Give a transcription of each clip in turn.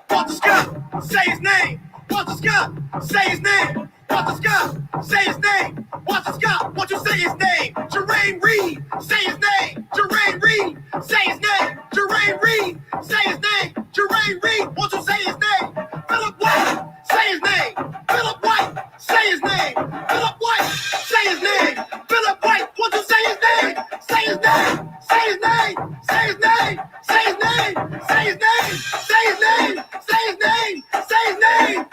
Walter Scott, say his name. Walter Scott, say his name. Walter Scott, say his name. Walter Scott, won't you say his name? Jermaine Reed, say his name. Jermaine Reed, say his name. Jermaine Reed, say his name. Jermaine Reed, won't you say his name? Philip White, say his name. Philip White, say his name. Philip White, say his name. Philip White, won't you say his name? Say his name. Say his name. Say his name. Say his name. Say his name. Say his name. Say his name. Say his name.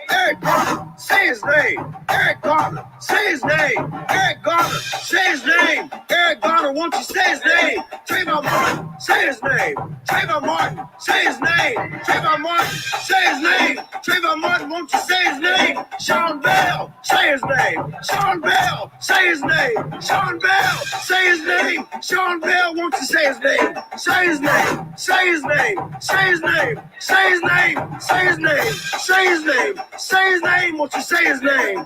Eric Garner, say his name. Eric Garner, say his name. Eric Garner, say his name. Eric Garner, won't you say his name? Trayvon Martin, say his name. Trayvon Martin, say his name. Trayvon Martin, say his name. Trayvon Martin, won't you say his name? Sean Bell, say his name. Sean Bell, say his name. Sean Bell, say his name. Sean Bell, won't you say his name? Say his name. Say his name. Say his name. Say his name. Say his name. Say his name. Say his name. Won't you say his name?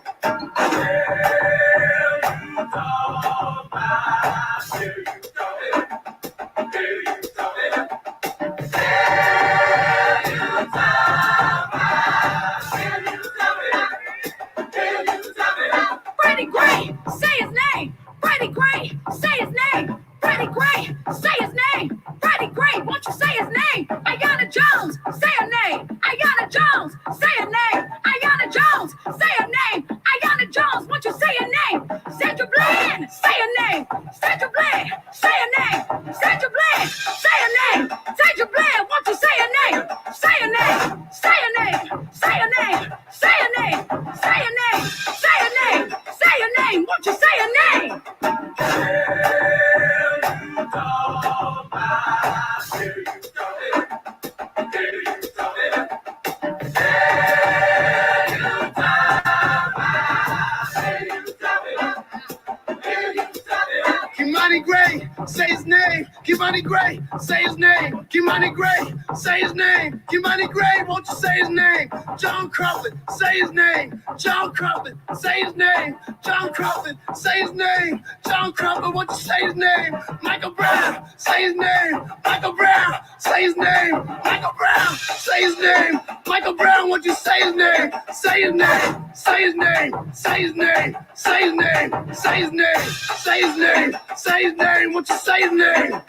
Freddie Gray, say his name. Freddie Gray, say his name. Freddie Gray, say his name. Freddie Gray, won't you say his name? Ayanna Jones, say her name. Ayanna Jones, say her name. Ayanna Jones, say her name. Ayanna Jones, won't you say her name? Sandra Bland, say her name. Sandra Bland, say her name. Sandra Bland, say her name. Sandra Bland, won't you say her name? Say her name. Say her name. Say her name. Say her name. Say her name. Say her name. Say her name. Won't you say her name? Kimani Gray, say his name. Kimani Gray, say his name. Kimani Gray, say his name. Kimani Gray, won't you say his name? John Crawford, say his name. John Crawford, say his name. John Crawford, say his name. John Crawford, won't you say his name? Michael Brown, say his name. Michael Brown, say his name. Michael Brown, say his name. Michael Brown, won't you say his name? Say his name. Say his name. Say his name. Say his name. Say his name. Say his name. Say his name. Won't you say his name?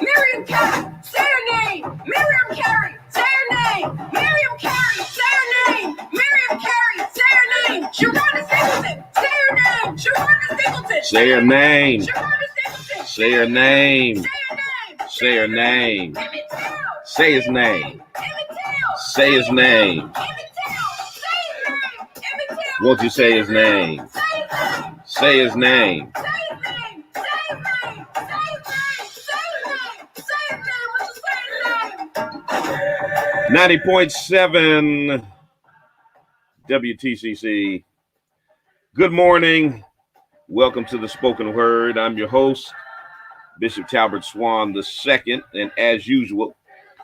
Miriam Carey, say her name. Miriam Carey, say her name. Miriam Carey, say her name. Miriam Carey, say her name. Sharonda Singleton, say her name. Sharonda Singleton, say her name. Sharonda Singleton, Say her name. say her name. Say her name. Emmett Till, Say his name. Emmett Till, Say his name. Emmett Till, say his name. Emmett Till, Won't you say his name? say his name. Say his name. Say his name. Say his name. Say his name. Say his name. Say his name. What's your say his name? 90.7 WTCC. Good morning. Welcome to the Spoken Word. I'm your host, Bishop Talbert Swan II. And as usual,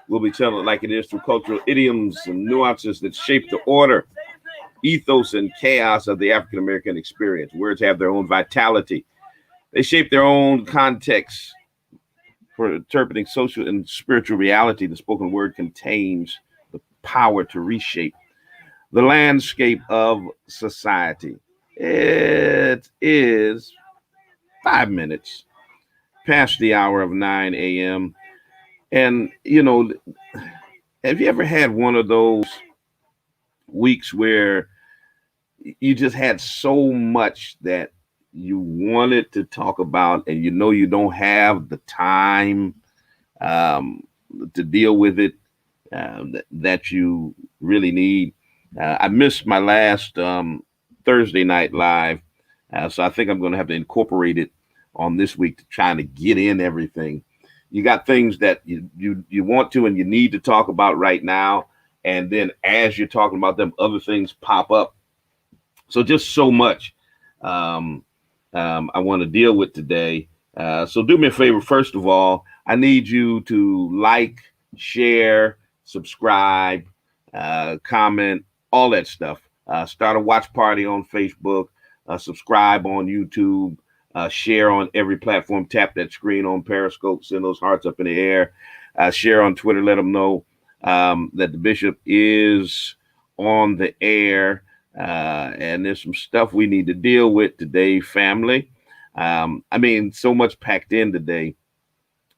we'll be telling it like it is through cultural idioms and nuances that shape the order, ethos, and chaos of the African American experience. Words have their own vitality. They shape their own context for interpreting social and spiritual reality. The spoken word contains the power to reshape the landscape of society. It is 5 minutes past the hour of 9 a.m. And, you know, have you ever had one of those weeks where you just had so much that you wanted to talk about and you know you don't have the time to deal with it that you really need? I missed my last Thursday night live So I think I'm going to have to incorporate it on this week to try to get in everything. You got things that you want to and you need to talk about right now. And then as you're talking about them, other things pop up. So just so much I want to deal with today. So do me a favor. First of all, I need you to like, share, subscribe, comment, all that stuff. Start a watch party on Facebook, subscribe on YouTube, share on every platform, tap that screen on Periscope, send those hearts up in the air, share on Twitter, let them know that the bishop is on the air. And there's some stuff we need to deal with today, family. I mean, so much packed in today,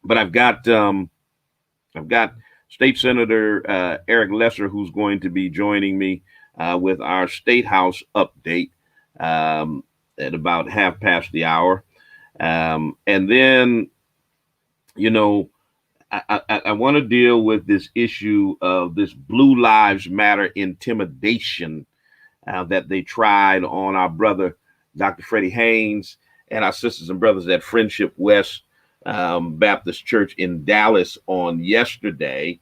but I've got State Senator Eric Lesser, who's going to be joining me with our State House update at about 1:30. And then, you know, I want to deal with this issue of this Blue Lives Matter intimidation that they tried on our brother, Dr. Freddie Haynes, and our sisters and brothers at Friendship West Baptist Church in Dallas on yesterday.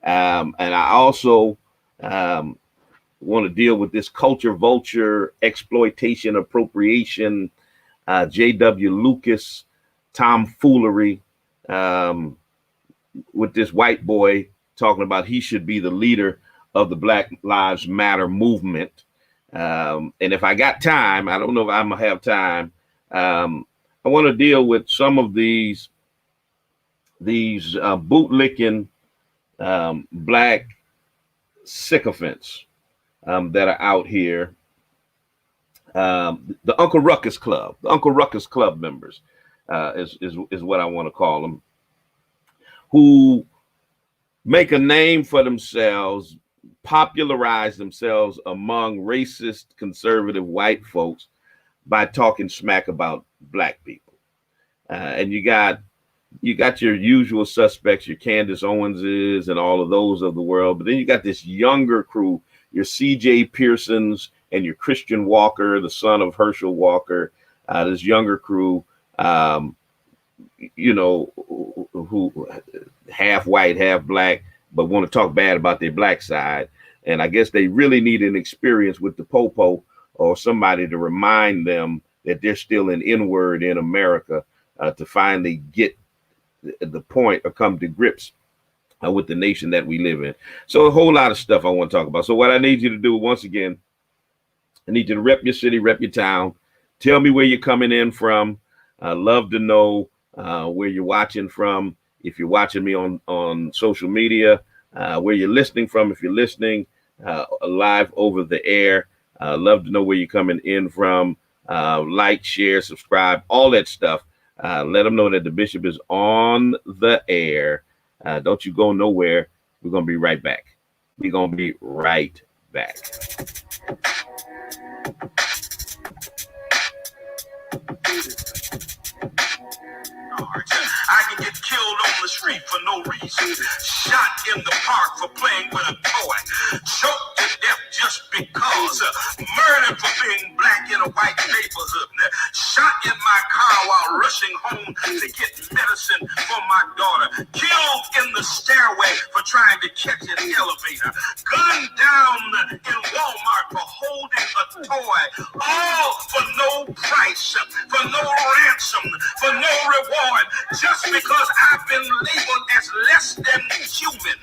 And I also want to deal with this culture vulture, exploitation, appropriation, J.W. Lucas tomfoolery with this white boy talking about he should be the leader of the Black Lives Matter movement. And if I got time, I don't know if I'm gonna have time. I want to deal with some of these bootlicking black sycophants that are out here. The Uncle Ruckus Club members is what I want to call them, who make a name for themselves, popularize themselves among racist, conservative white folks by talking smack about black people. And you got your usual suspects, your Candace Owenses and all of those of the world. But then you got this younger crew, your C.J. Pearsons and your Christian Walker, the son of Herschel Walker, this younger crew, you know, who half white, half black, but want to talk bad about their black side. And I guess they really need an experience with the popo or somebody to remind them that they're still an N-word in America to finally get the point or come to grips with the nation that we live in. So a whole lot of stuff I want to talk about. So what I need you to do, once again, I need you to rep your city, rep your town. Tell me where you're coming in from. I'd love to know where you're watching from. If you're watching me on social media, where you're listening from. If you're listening live over the air, love to know where you're coming in from. Like, share, subscribe, all that stuff. Let them know that the bishop is on the air. Don't you go nowhere. We're going to be right back. We're going to be right back. I can get killed on the street for no reason, shot in the park for playing with a toy, choked to death just because, murdered for being black in a white neighborhood, shot in my car while rushing home to get medicine for my daughter, killed in the stairway for trying to catch an elevator, gunned down in Walmart for holding a toy, all for no price, for no ransom, for no reward, just because I've been labeled as less than human.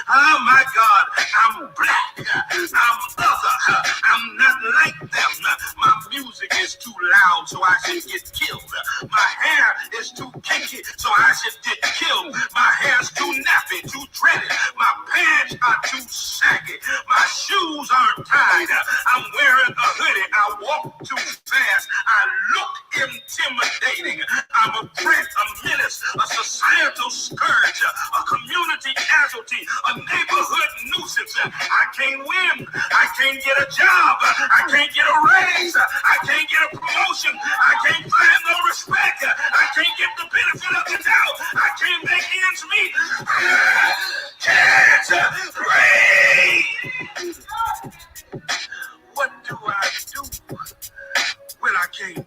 Oh my God, I'm black, I'm other, I'm not like them. My music is too loud, so I should get killed. My hair is too kinky, so I should get killed. My hair's too nappy, too dreaded. My pants are too saggy. My shoes aren't tied. I'm wearing a hoodie. I walk too fast. I look intimidating. I'm a threat, a menace, a societal scourge, a community casualty, a neighborhood nuisance. I can't win. I can't get a job. I can't get a raise. I can't get a promotion. I can't find no respect. I can't get the benefit of the doubt. I can't make ends meet. Can't breathe. What do I do when I can't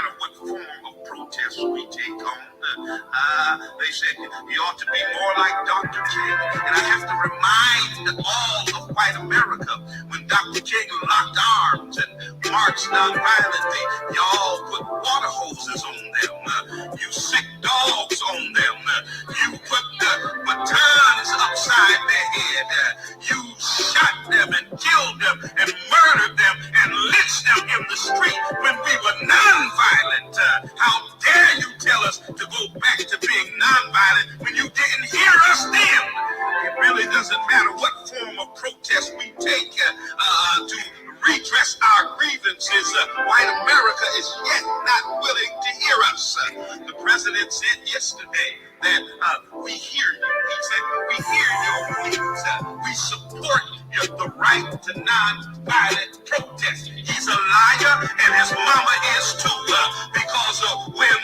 matter what form of protest we take on. They said he ought to be more like Dr. King. And I have to remind all of white America, when Dr. King locked arms and marched nonviolently, y'all put water hoses on them. You sick dogs on them. You put the batons upside their head. You shot them and killed them and murdered them and lynched them in the street when we were nonviolent. How dare you tell us to go back to being nonviolent when you didn't hear us then? It really doesn't matter what form of protest we take to redress our grievances. White America is yet not willing to hear us. The president said yesterday that we hear you. He said, we hear your needs. We support the right to non-violent protest. He's a liar, and his mama is too, because when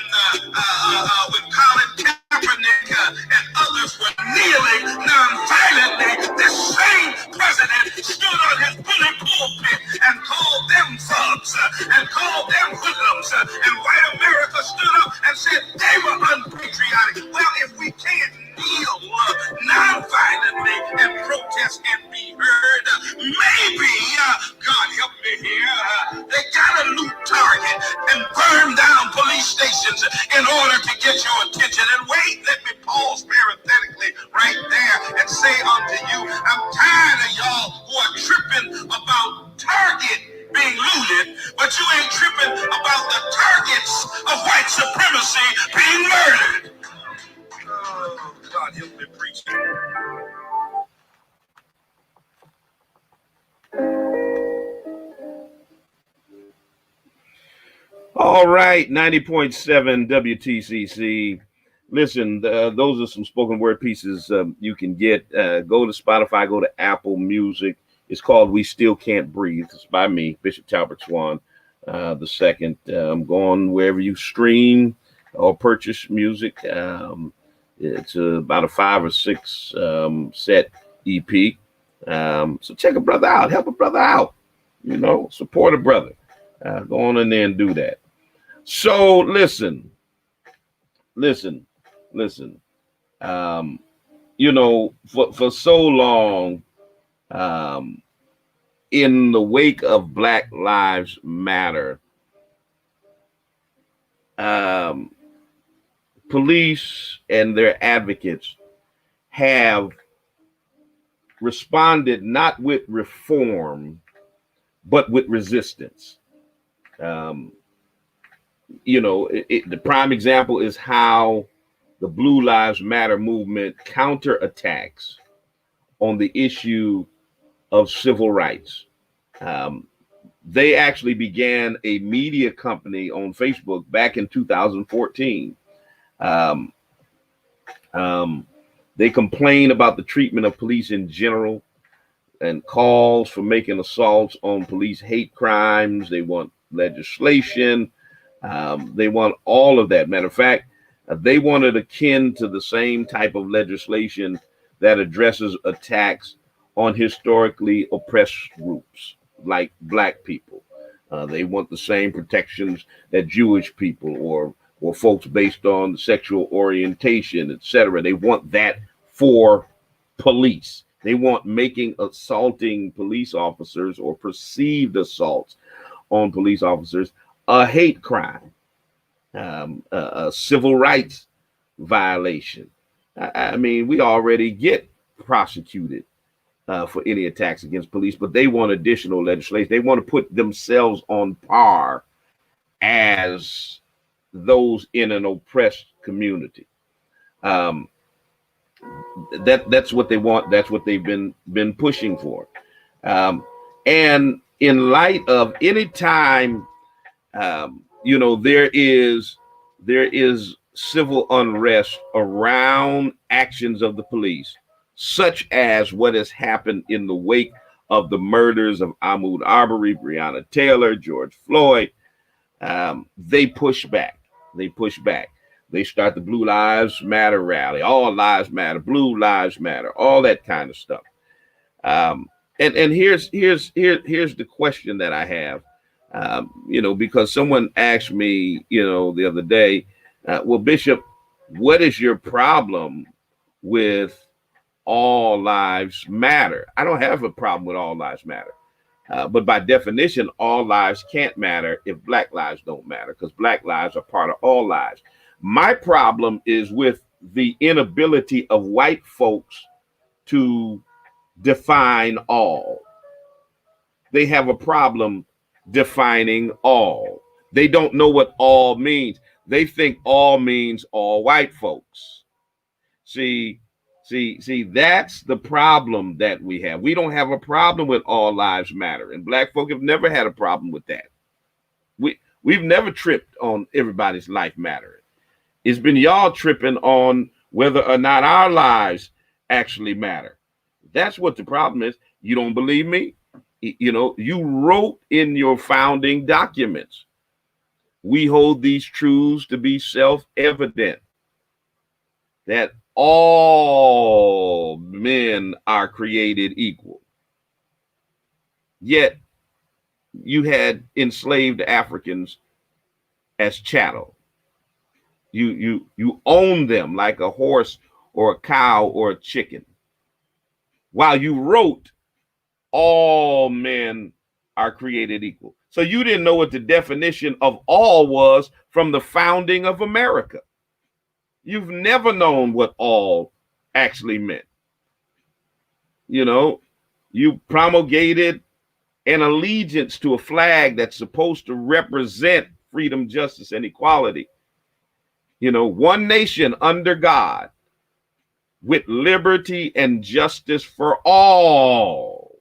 Colin Kaepernick and others were kneeling non-violently, this same president stood on his bully pulpit and called them thugs and called them hoodlums, and white America stood up and said they were unpatriotic. Well, if we can't kneel non-violently and protest and be heard, maybe, God help me here, they gotta loot Target and burn down police stations in order to get your attention. And wait, let me pause parenthetically right there and say unto you, I'm tired of y'all who are tripping about Target being looted, but you ain't tripping about the targets of white supremacy being murdered. Oh, God help me preach. All right, 90.7 WTCC. Listen, those are some spoken word pieces you can get. Go to Spotify, go to Apple Music. It's called We Still Can't Breathe. It's by me, Bishop Talbert Swan, the second. Go on wherever you stream or purchase music. It's about a 5 or 6 set EP. So check a brother out. Help a brother out. You know, support a brother. Go on in there and do that. So listen. You know, for so long, in the wake of Black Lives Matter, police and their advocates have responded not with reform, but with resistance. You know, the prime example is how the Blue Lives Matter movement counterattacks on the issue of civil rights. They actually began a media company on Facebook back in 2014. They complain about the treatment of police in general and calls for making assaults on police hate crimes. They want legislation. They want all of that. Matter of fact, they wanted akin to the same type of legislation that addresses attacks on historically oppressed groups like Black people. They want the same protections that Jewish people or folks based on sexual orientation, etc. They want that for police. They want making assaulting police officers or perceived assaults on police officers a hate crime, a civil rights violation. I mean, we already get prosecuted for any attacks against police, but they want additional legislation. They want to put themselves on par as those in an oppressed community. That's what they want. That's what they've been pushing for. And in light of any time, you know, there is civil unrest around actions of the police, such as what has happened in the wake of the murders of Ahmaud Arbery, Breonna Taylor, George Floyd. They push back. They start the Blue Lives Matter rally, all lives matter, blue lives matter, all that kind of stuff. And here's the question that I have. Because someone asked me, the other day, well, Bishop, what is your problem with all lives matter? I don't have a problem with all lives matter. But by definition, all lives can't matter if Black lives don't matter, because Black lives are part of all lives. My problem is with the inability of white folks to define all. They have a problem defining all. They don't know what all means. They think all means all white folks. See, that's the problem that we have. We don't have a problem with all lives matter, and Black folk have never had a problem with that. We've never tripped on everybody's life mattering. It's been y'all tripping on whether or not our lives actually matter. That's what the problem is. You don't believe me? You wrote in your founding documents, we hold these truths to be self-evident, that all men are created equal. Yet you had enslaved Africans as chattel. You own them like a horse or a cow or a chicken, while you wrote all men are created equal. So you didn't know what the definition of all was from the founding of America. You've never known what all actually meant. You promulgated an allegiance to a flag that's supposed to represent freedom, justice, and equality. One nation under God, with liberty and justice for all.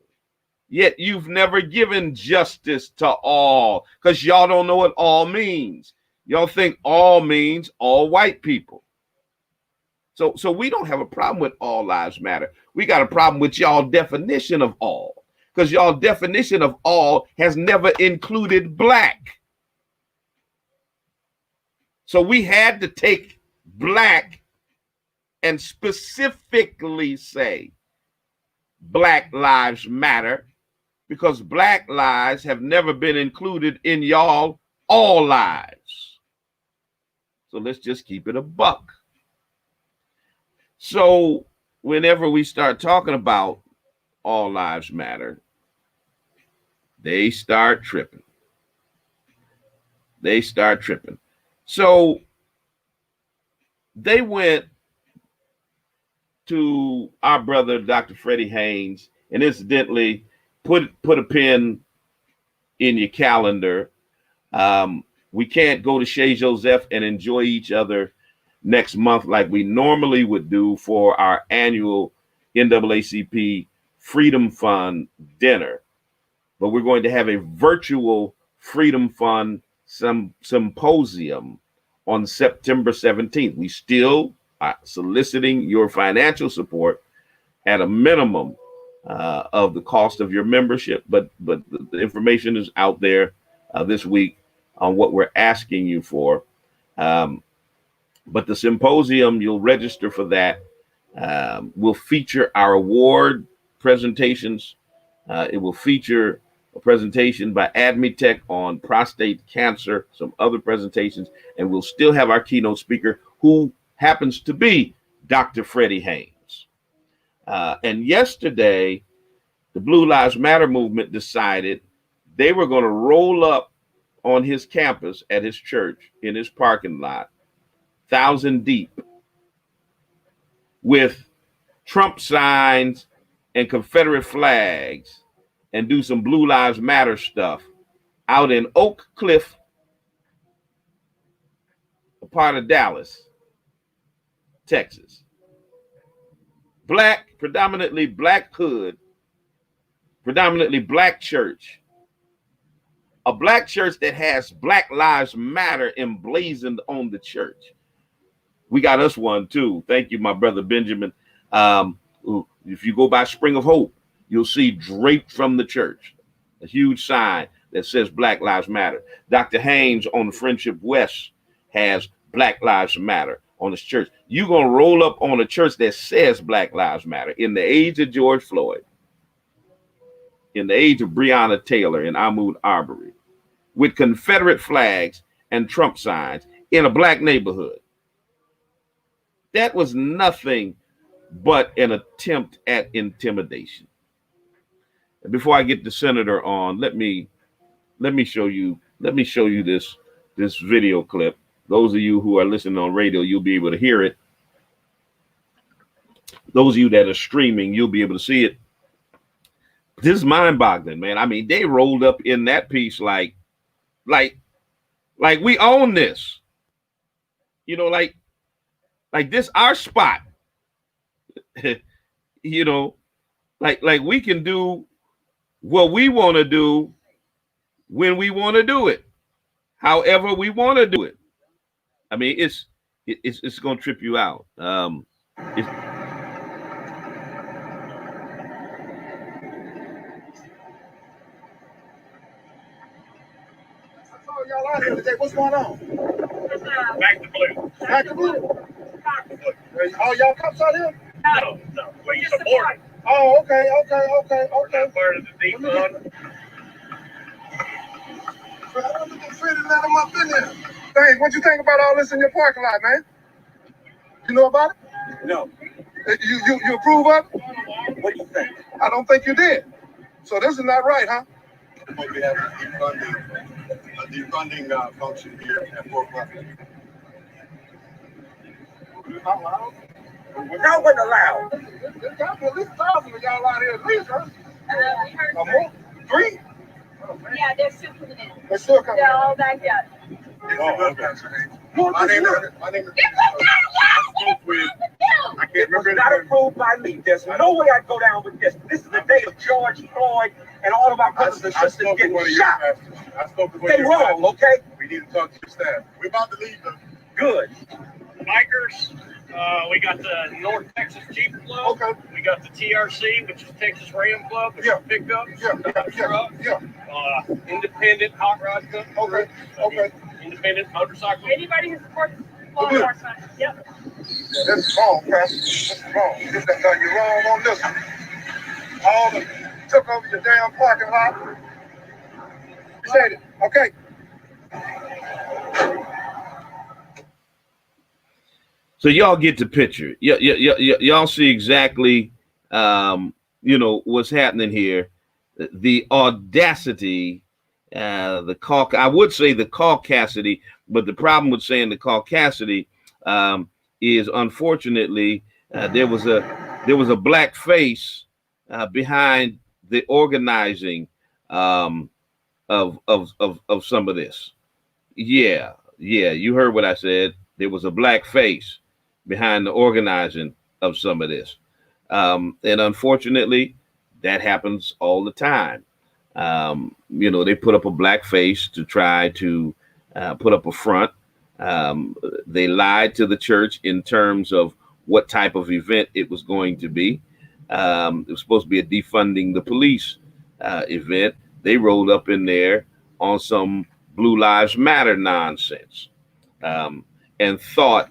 Yet you've never given justice to all, because y'all don't know what all means. Y'all think all means all white people. So we don't have a problem with all lives matter. We got a problem with y'all definition of all, because y'all definition of all has never included Black. So we had to take Black and specifically say Black lives matter, because Black lives have never been included in y'all all lives. So let's just keep it a buck. So whenever we start talking about all lives matter, they start tripping. So they went to our brother, Dr. Freddie Haynes, and incidentally, put a pin in your calendar. We can't go to Chez Joseph and enjoy each other next month like we normally would do for our annual NAACP Freedom Fund dinner. But we're going to have a virtual Freedom Fund symposium on September 17th. We still are soliciting your financial support at a minimum of the cost of your membership, but the information is out there this week on what we're asking you for. But the symposium, you'll register for that, will feature our award presentations. It will feature a presentation by Admitech on prostate cancer, some other presentations, and we'll still have our keynote speaker, who happens to be Dr. Freddie Haynes. And yesterday, the Blue Lives Matter movement decided they were going to roll up on his campus at his church in his parking lot, 1,000 deep, with Trump signs and Confederate flags, and do some Blue Lives Matter stuff out in Oak Cliff, a part of Dallas, Texas. Predominantly black hood, predominantly black church. A black church that has Black Lives Matter emblazoned on the church. We got us one too. Thank you, my brother Benjamin. If you go by Spring of Hope, you'll see draped from the church a huge sign that says Black Lives Matter. Dr. Haynes on Friendship West has Black Lives Matter on his church. You're going to roll up on a church that says Black Lives Matter in the age of George Floyd, in the age of Breonna Taylor and Ahmaud Arbery, with Confederate flags and Trump signs in a black neighborhood. That was nothing but an attempt at intimidation. And before I get the senator on, let me show you this video clip. Those of you who are listening on radio, you'll be able to hear it. Those of you that are streaming, you'll be able to see it. This is mind-boggling, man. I mean, they rolled up in that piece like we own this. You know, like this our spot. You know, like we can do what we want to do when we want to do it, however we want to do it. I mean, it's going to trip you out. It's, Y'all out here today. What's going on? Back to blue. Back to blue. Oh, y'all cops out here? No. We support it. Oh, okay. That's part of the defund. But I wasn't afraid to let them up in there. Hey, what you think about all this in your parking lot, man? You know about it? No. You approve of it? What do you think? I don't think you did. So this is not right, huh? We have a defunding function here at 4 o'clock. Y'all wasn't allowed. There's got to be at least 1,000 of y'all out here at least, huh? We heard Or more? 3? Yeah, they're still coming in. They're still coming. They're all back up. Oh, okay. My name is. I can't remember. It was not approved by me. There's no way I'd go down with this. This is the day of George Floyd and all of our brothers and sisters getting shot. I spoke to one of They your wrong, pastors. okay? We need to talk to your staff. We're about to leave them. Good. Bikers, we got the North Texas Jeep Club. Okay. We got the TRC, which is Texas Ram Club, which Yeah. is pickups, Yeah. trucks, independent hot rod company. Okay. Independent motorcycle. Anybody who supports law Good. enforcement. Yep. This is wrong, Pastor. This is wrong. You're wrong on this one. All the took over your damn parking lot. Appreciate it. Okay. So y'all get the picture. Y'all see exactly, what's happening here. The audacity, I would say the caucasity, but the problem with saying the caucasity is unfortunately there was a black face behind the organizing of some of this. Yeah, you heard what I said. There was a black face behind the organizing of some of this. And unfortunately, that happens all the time. They put up a black face to try to put up a front. They lied to the church in terms of what type of event it was going to be. It was supposed to be a defunding the police event. They rolled up in there on some Blue Lives Matter nonsense and thought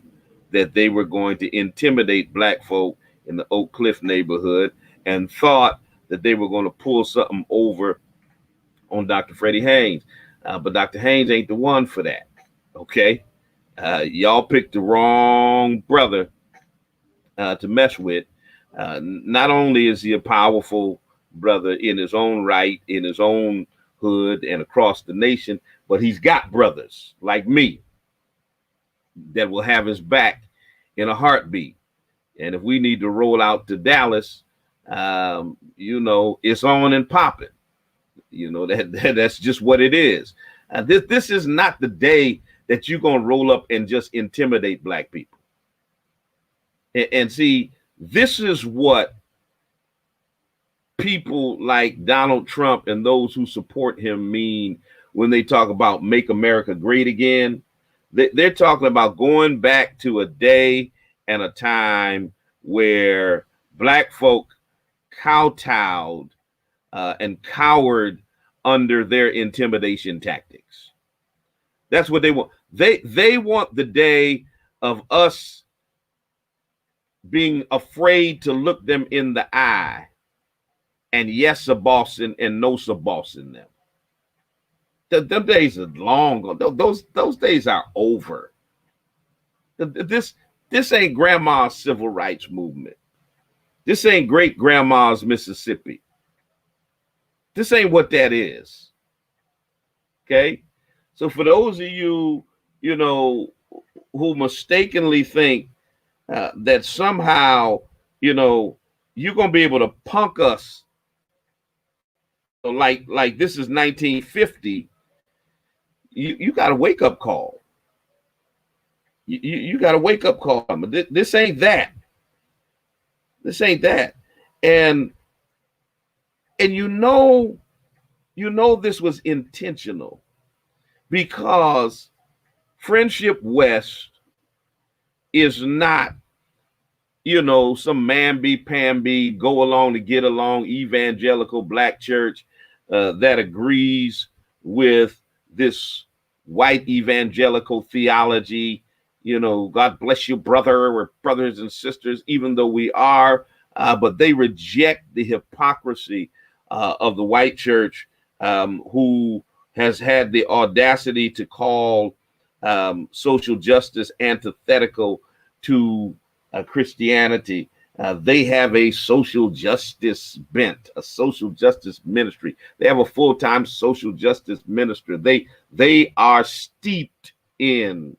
that they were going to intimidate black folk in the Oak Cliff neighborhood and thought that they were going to pull something over on Dr. Freddie Haynes. But Dr. Haynes ain't the one for that. Okay. Y'all picked the wrong brother to mess with. Not only is he a powerful brother in his own right, in his own hood and across the nation, but he's got brothers like me that will have his back in a heartbeat. And if we need to roll out to Dallas, it's on and popping. That's just what it is. This is not the day that you're going to roll up and just intimidate black people. And see, this is what people like Donald Trump and those who support him mean when they talk about make America great again. They're talking about going back to a day and a time where black folk kowtowed and cowered under their intimidation tactics. That's what they want. They want the day of us being afraid to look them in the eye and yes, a boss and no, a boss in them. Them days are long gone. Those days are over. This ain't grandma's civil rights movement. This ain't great grandma's Mississippi. This ain't what that is. Okay? So for those of you, you know, who mistakenly think that somehow, you know, you're going to be able to punk us like this is 1950, you got a wake-up call. You got a wake-up call. This ain't that. This ain't that. And you know this was intentional, because Friendship West is not, you know, some mamby-pamby, go along to get along evangelical black church that agrees with this white evangelical theology. You know, God bless you, brother. We're brothers and sisters, even though we are, but they reject the hypocrisy of the white church, who has had the audacity to call social justice antithetical to Christianity. They have a social justice bent, a social justice ministry. They have a full-time social justice minister. They are steeped in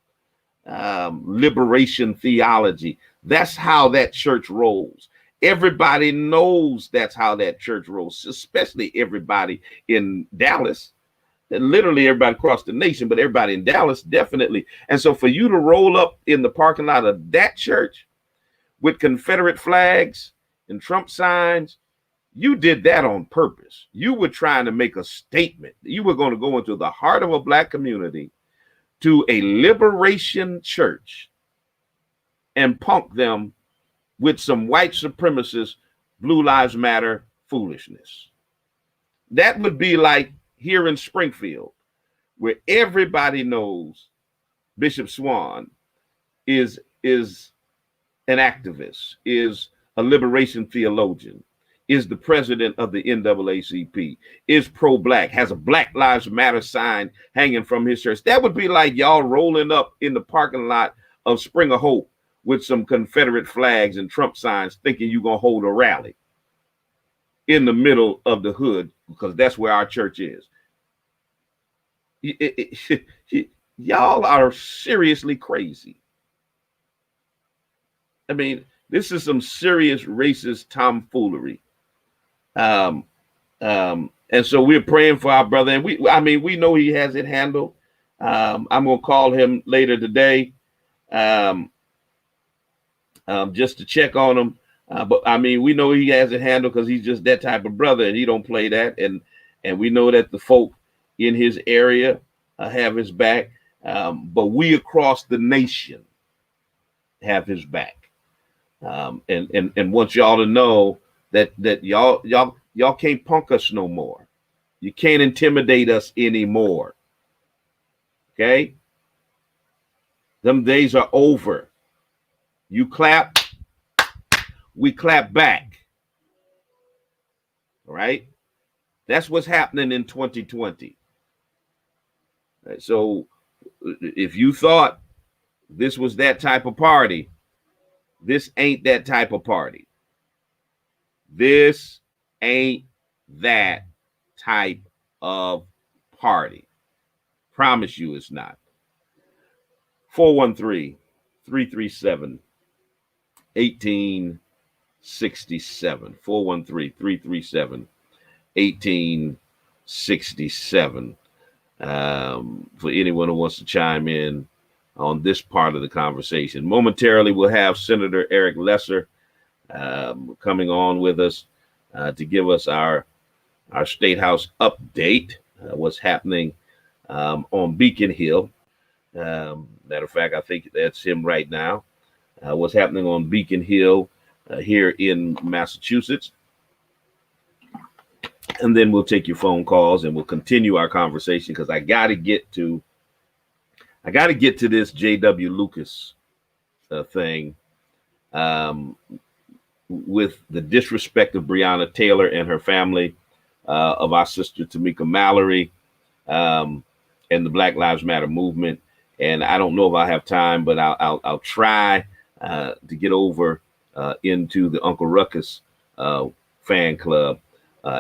liberation theology. That's how that church rolls. Everybody knows that's how that church rolls, especially everybody in Dallas. Literally everybody across the nation, but everybody in Dallas, definitely. And so for you to roll up in the parking lot of that church with Confederate flags and Trump signs, you did that on purpose. You were trying to make a statement. You were going to go into the heart of a black community, to a liberation church, and punk them with some white supremacist Blue Lives Matter foolishness. That would be like here in Springfield, where everybody knows Bishop Swan is an activist, is a liberation theologian, is the president of the NAACP, is pro-black, has a Black Lives Matter sign hanging from his church. That would be like y'all rolling up in the parking lot of Spring of Hope with some Confederate flags and Trump signs, thinking you're going to hold a rally in the middle of the hood, because that's where our church is. Y'all are seriously crazy. I mean, this is some serious racist tomfoolery. And so we're praying for our brother, and we know he has it handled. I'm gonna call him later today, just to check on him. But I mean, we know he has it handled, because he's just that type of brother, and he don't play that. And we know that the folk in his area have his back, but we across the nation have his back. And want y'all to know that y'all can't punk us no more. You can't intimidate us anymore. Okay? Them days are over. You clap, we clap back. All right? That's what's happening in 2020. Right, so if you thought this was that type of party, this ain't that type of party. This ain't that type of party. Promise you it's not. 413-337-1867. 413-337-1867. For anyone who wants to chime in on this part of the conversation. Momentarily, we'll have Senator Eric Lesser coming on with us to give us our State House update, what's happening on Beacon Hill. Matter of fact, I think that's him right now. What's happening on Beacon Hill here in Massachusetts. And then we'll take your phone calls and we'll continue our conversation, because I got to get to this J.W. Lucas thing with the disrespect of Breonna Taylor and her family, of our sister Tamika Mallory, and the Black Lives Matter movement. And I don't know if I have time, but I'll try to get over into the Uncle Ruckus fan club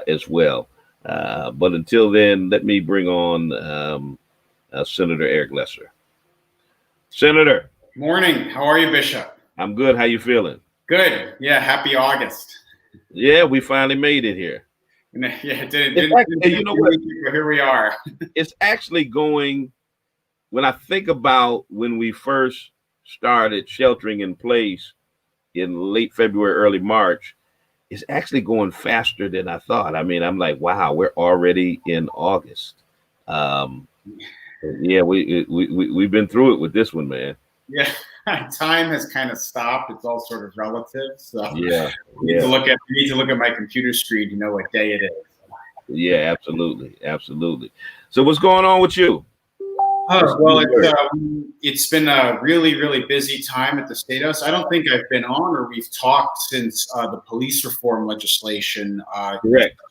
as well. But until then, let me bring on Senator Eric Lesser. Senator. Morning. How are you, Bishop? I'm good. How you feeling? Good. Yeah. Happy August. Yeah, we finally made it here. Yeah, you know what? Here we are. It's actually going, when I think about when we first started sheltering in place in late February, early March, it's actually going faster than I thought. I mean, I'm like, wow, we're already in August. Yeah, we've been through it with this one, man. Yeah, time has kind of stopped. It's all sort of relative. So yeah, I need to look at my computer screen to know what day it is. Yeah, absolutely. So what's going on with you? Well, it's been a really, really busy time at the State House. I don't think I've been on or we've talked since the police reform legislation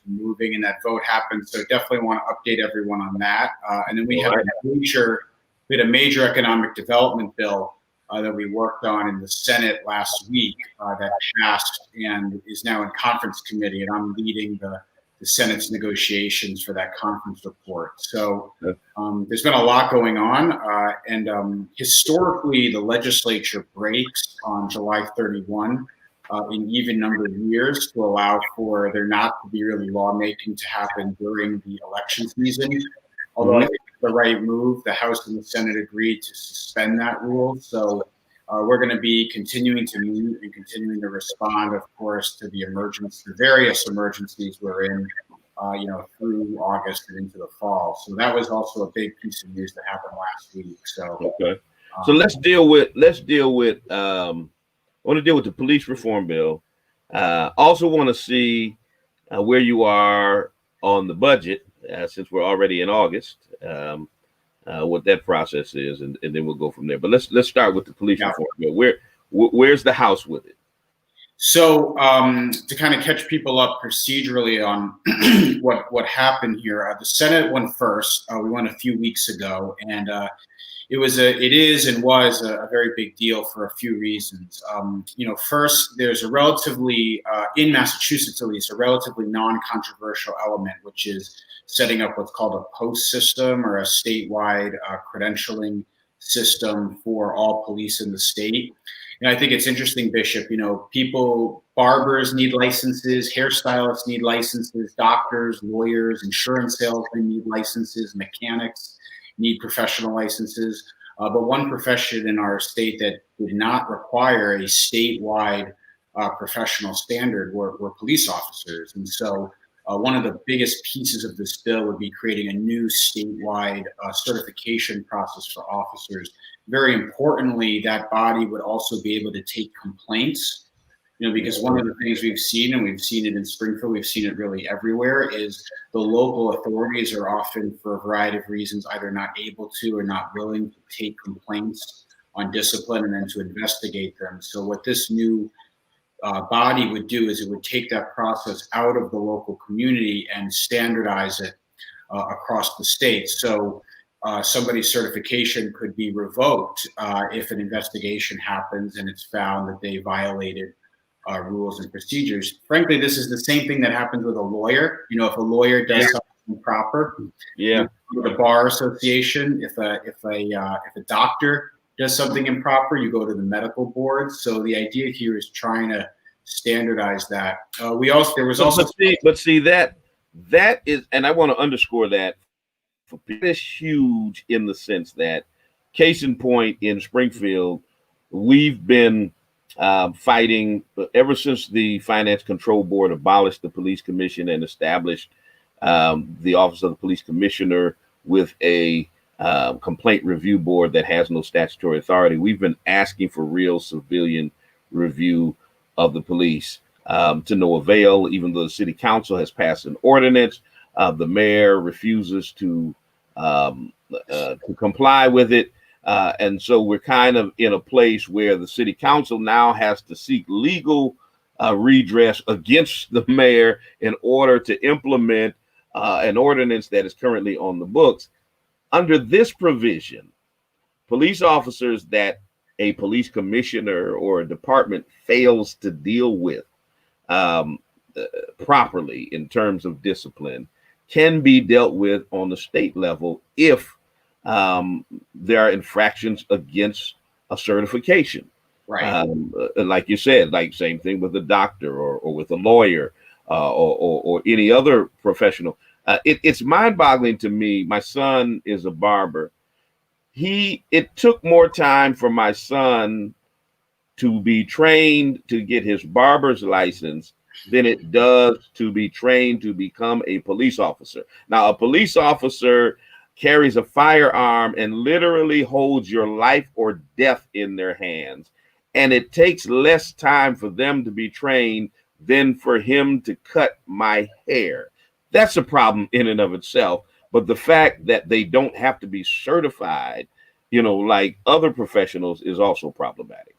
moving and that vote happened. So definitely want to update everyone on that. And then we had a major economic development bill that we worked on in the Senate last week that passed and is now in conference committee. And I'm leading the Senate's negotiations for that conference report. So there's been a lot going on. And historically, the legislature breaks on July 31 in even number of years to allow for there not to be really lawmaking to happen during the election season. Although I think it's the right move, the House and the Senate agreed to suspend that rule. So we're going to be continuing to meet and continuing to respond, of course, to the various emergencies we're in, through August and into the fall. So that was also a big piece of news that happened last week. So so let's deal with. I want to deal with the police reform bill. Also want to see where you are on the budget, since we're already in August. What that process is, and then we'll go from there. But let's start with the police reform bill. Where's the House with it? So to kind of catch people up procedurally on what happened here, the Senate went first. We went a few weeks ago, and it is and was a very big deal for a few reasons. First, there's a relatively in Massachusetts at least a relatively non-controversial element, which is setting up what's called a post system or a statewide credentialing system for all police in the state. And I think it's interesting, Bishop, barbers need licenses, hairstylists need licenses, doctors, lawyers, insurance salesmen need licenses, mechanics need professional licenses. But one profession in our state that did not require a statewide professional standard were police officers. And so one of the biggest pieces of this bill would be creating a new statewide certification process for officers. Very importantly, that body would also be able to take complaints, because one of the things we've seen, and we've seen it in Springfield, we've seen it really everywhere, is the local authorities are often, for a variety of reasons, either not able to or not willing to take complaints on discipline and then to investigate them. So what this new body would do is it would take that process out of the local community and standardize it across the state. So somebody's certification could be revoked if an investigation happens and it's found that they violated rules and procedures. Frankly, this is the same thing that happens with a lawyer. If a lawyer does something improper, the Bar Association. If a doctor does something improper, you go to the medical board. So the idea here is trying to standardize that. That is, and I want to underscore that. It's huge in the sense that, case in point, in Springfield, we've been fighting ever since the Finance Control Board abolished the police commission and established the Office of the Police Commissioner with a complaint review board that has no statutory authority. We've been asking for real civilian review of the police, to no avail. Even though the city council has passed an ordinance, the mayor refuses to comply with it. And so we're kind of in a place where the city council now has to seek legal redress against the mayor in order to implement an ordinance that is currently on the books. Under this provision, police officers that a police commissioner or a department fails to deal with um, properly in terms of discipline can be dealt with on the state level if there are infractions against a certification. Right. Like you said, like same thing with a doctor or with a lawyer or any other professional. It's mind-boggling to me. My son is a barber. It took more time for my son to be trained to get his barber's license than it does to be trained to become a police officer. Now, a police officer carries a firearm and literally holds your life or death in their hands. And it takes less time for them to be trained than for him to cut my hair. That's a problem in and of itself. But the fact that they don't have to be certified, like other professionals, is also problematic.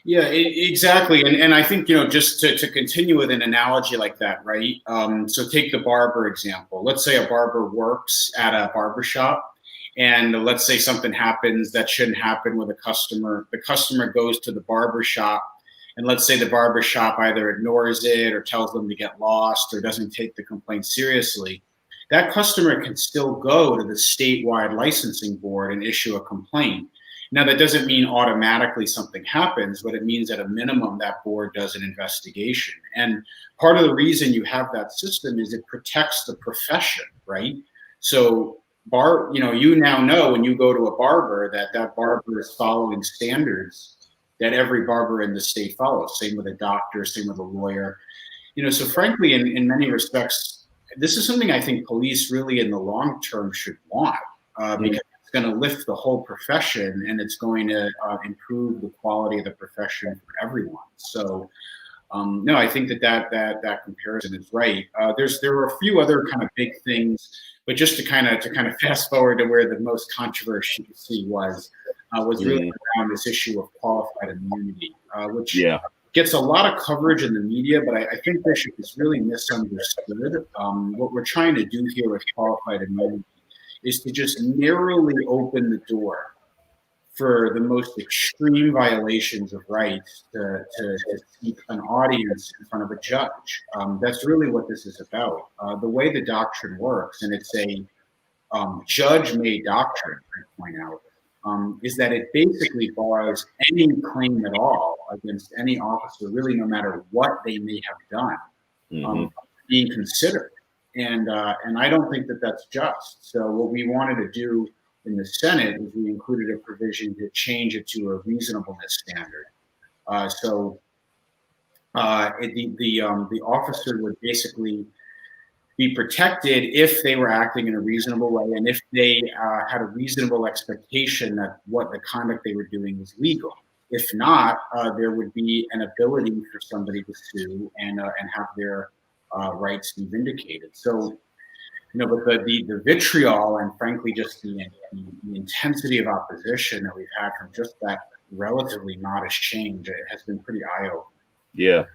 Yeah, exactly. And I think, just to continue with an analogy like that, right? So take the barber example. Let's say a barber works at a barbershop, and let's say something happens that shouldn't happen with a customer. The customer goes to the barbershop, and let's say the barbershop either ignores it or tells them to get lost or doesn't take the complaint seriously. That customer can still go to the statewide licensing board and issue a complaint. Now, that doesn't mean automatically something happens, but it means at a minimum that board does an investigation. And part of the reason you have that system is it protects the profession, right? So you now know when you go to a barber that barber is following standards that every barber in the state follows. Same with a doctor, same with a lawyer. So frankly, in many respects, this is something I think police really in the long term should want because going to lift the whole profession, and it's going to improve the quality of the profession for everyone. So, no, I think that comparison is right. There were a few other kind of big things, but just to kind of fast forward to where the most controversy was really around this issue of qualified immunity, which gets a lot of coverage in the media, but I think Bishop is really misunderstood. What we're trying to do here with qualified immunity is to just narrowly open the door for the most extreme violations of rights to seek an audience in front of a judge. That's really what this is about. The way the doctrine works, and it's a judge-made doctrine, I point out, is that it basically bars any claim at all against any officer, really no matter what they may have done, being considered. And I don't think that that's just. So what we wanted to do in the Senate is we included a provision to change it to a reasonableness standard. The officer would basically be protected if they were acting in a reasonable way and if they had a reasonable expectation that what the conduct they were doing was legal. If not, there would be an ability for somebody to sue and have their rights be vindicated. So, but the vitriol and frankly just the intensity of opposition that we've had from just that relatively modest change, it has been pretty eye-opening.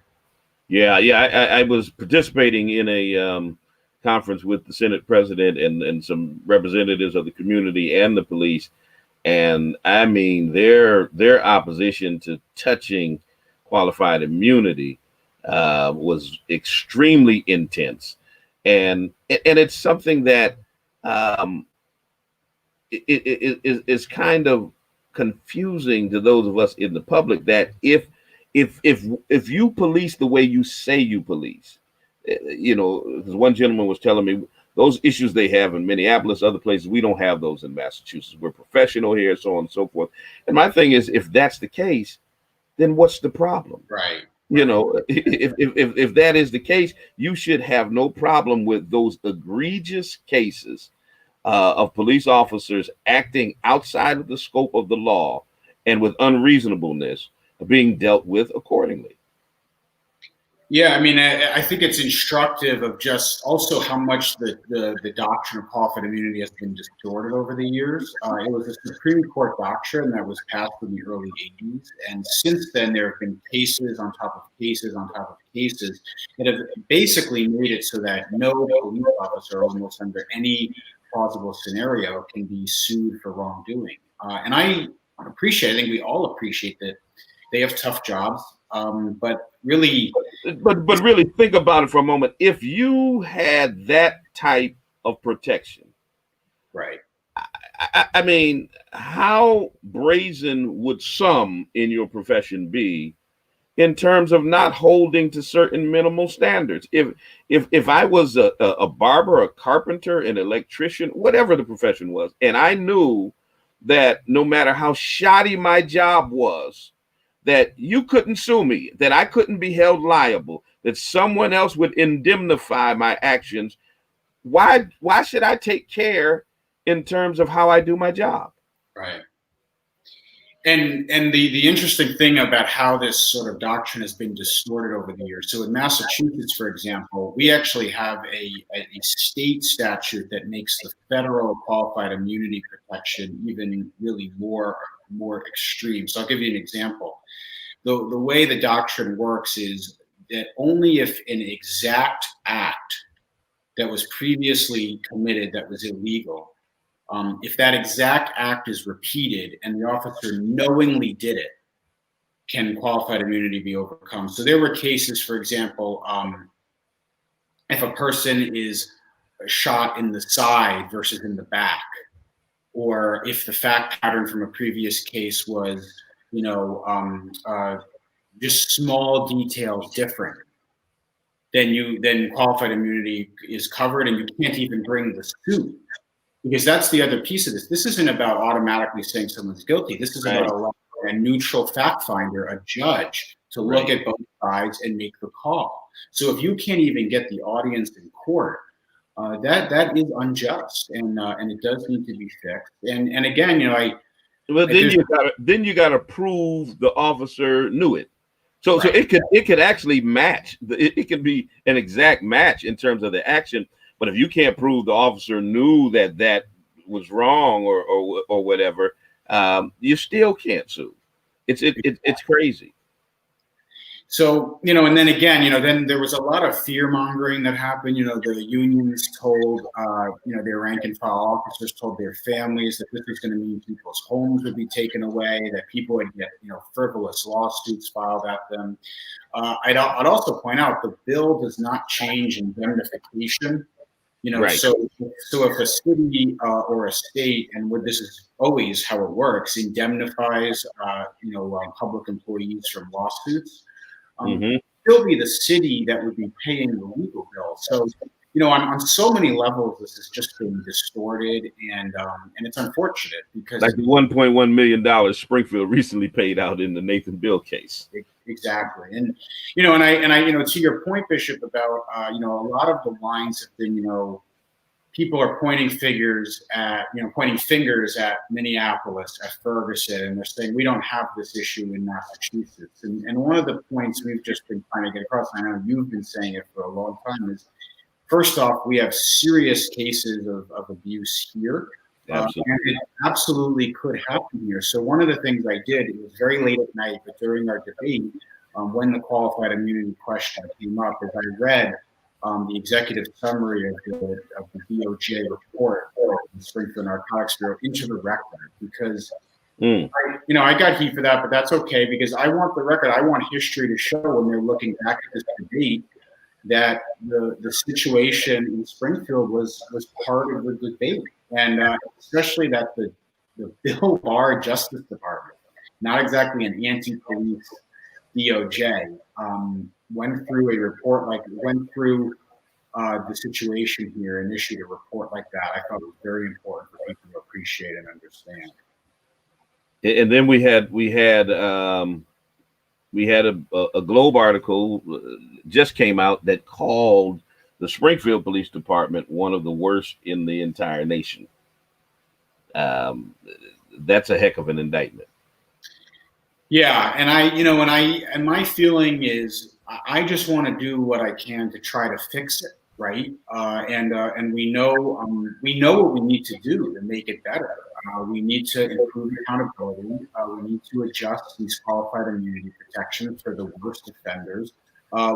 I was participating in a conference with the Senate president and some representatives of the community and the police, and I mean their opposition to touching qualified immunity was extremely intense, and it's something that is kind of confusing to those of us in the public, that if you police the way you say you police, because one gentleman was telling me those issues they have in Minneapolis, other places, we don't have those in Massachusetts. We're professional here, so on and so forth. And my thing is, if that's the case, then what's the problem? Right. If that is the case, you should have no problem with those egregious cases of police officers acting outside of the scope of the law and with unreasonableness being dealt with accordingly. Yeah, I mean, I think it's instructive of just also how much the doctrine of qualified immunity has been distorted over the years. It was a Supreme Court doctrine that was passed in the early 80s. And since then, there have been cases on top of cases on top of cases that have basically made it so that no police officer, almost under any plausible scenario, can be sued for wrongdoing. And I think we all appreciate that they have tough jobs, but really, But really think about it for a moment. If you had that type of protection, right. I mean, how brazen would some in your profession be in terms of not holding to certain minimal standards? If I was a barber, a carpenter, an electrician, whatever the profession was, and I knew that no matter how shoddy my job was, that you couldn't sue me, that I couldn't be held liable, that someone else would indemnify my actions, why should I take care in terms of how I do my job? Right. And the interesting thing about how this sort of doctrine has been distorted over the years. So in Massachusetts, for example, we actually have a state statute that makes the federal qualified immunity protection even really more extreme. So I'll give you an example. The way the doctrine works is that only if an exact act that was previously committed that was illegal, if that exact act is repeated and the officer knowingly did it, can qualified immunity be overcome. So there were cases, for example, if a person is shot in the side versus in the back, or if the fact pattern from a previous case was, just small details different, then qualified immunity is covered, and you can't even bring the suit. Because that's the other piece of this. This isn't about automatically saying someone's guilty. This is about allowing a neutral fact finder, a judge, to look at both sides and make the call. So if you can't even get the audience in court, that is unjust, and it does need to be fixed. And again, then you got to prove the officer knew it. So it could actually match. It could be an exact match in terms of the action. But if you can't prove the officer knew that was wrong or whatever, you still can't sue. It's crazy. So, and then again, then there was a lot of fear mongering that happened. The unions told, their rank and file officers told their families that this was going to mean people's homes would be taken away, that people would get, frivolous lawsuits filed at them. I'd also point out the bill does not change indemnification. So if a city or a state, and this is always how it works, indemnifies, public employees from lawsuits, still be the city that would be paying the legal bill. So, on so many levels, this has just been distorted, and it's unfortunate because like the $1.1 million Springfield recently paid out in the Nathan Bill case. Exactly, and I to your point, Bishop, about a lot of the lines have been people are pointing fingers at Minneapolis, at Ferguson, and they're saying we don't have this issue in Massachusetts. And one of the points we've just been trying to get across, and I know you've been saying it for a long time, is first off, we have serious cases of abuse here. Absolutely. And it absolutely could happen here. So one of the things I did, it was very late at night, but during our debate, when the qualified immunity question came up, is I read the executive summary of the DOJ report, the Springfield Narcotics Bureau, into the record, because I got heat for that, but that's okay, because I want the record. I want history to show when they're looking back at this debate that the situation in Springfield was part of the debate, and especially that the Bill Barr Justice Department, not exactly an anti-police DOJ, went through the situation here and issued a report like that. I thought it was very important for people to appreciate and understand. And then we had a Globe article just came out that called the Springfield Police Department one of the worst in the entire nation. That's a heck of an indictment. Yeah, and my feeling is, I just want to do what I can to try to fix it, right? And we know what we need to do to make it better. We need to improve accountability. We need to adjust these qualified immunity protections for the worst offenders.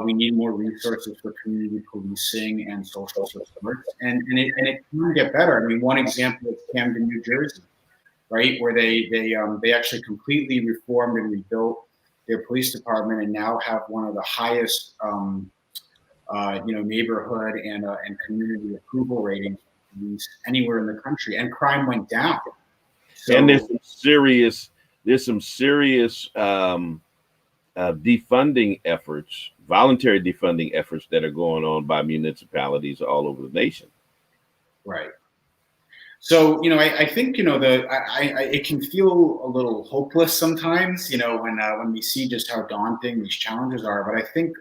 We need more resources for community policing and social supports, and it can get better. I mean, one example is Camden, New Jersey, right, where they actually completely reformed and rebuilt their police department, and now have one of the highest neighborhood and community approval ratings anywhere in the country, and crime went down. So, and there's some serious defunding efforts, voluntary defunding efforts that are going on by municipalities all over the nation. Right. So, I think, it can feel a little hopeless sometimes, when we see just how daunting these challenges are. But I think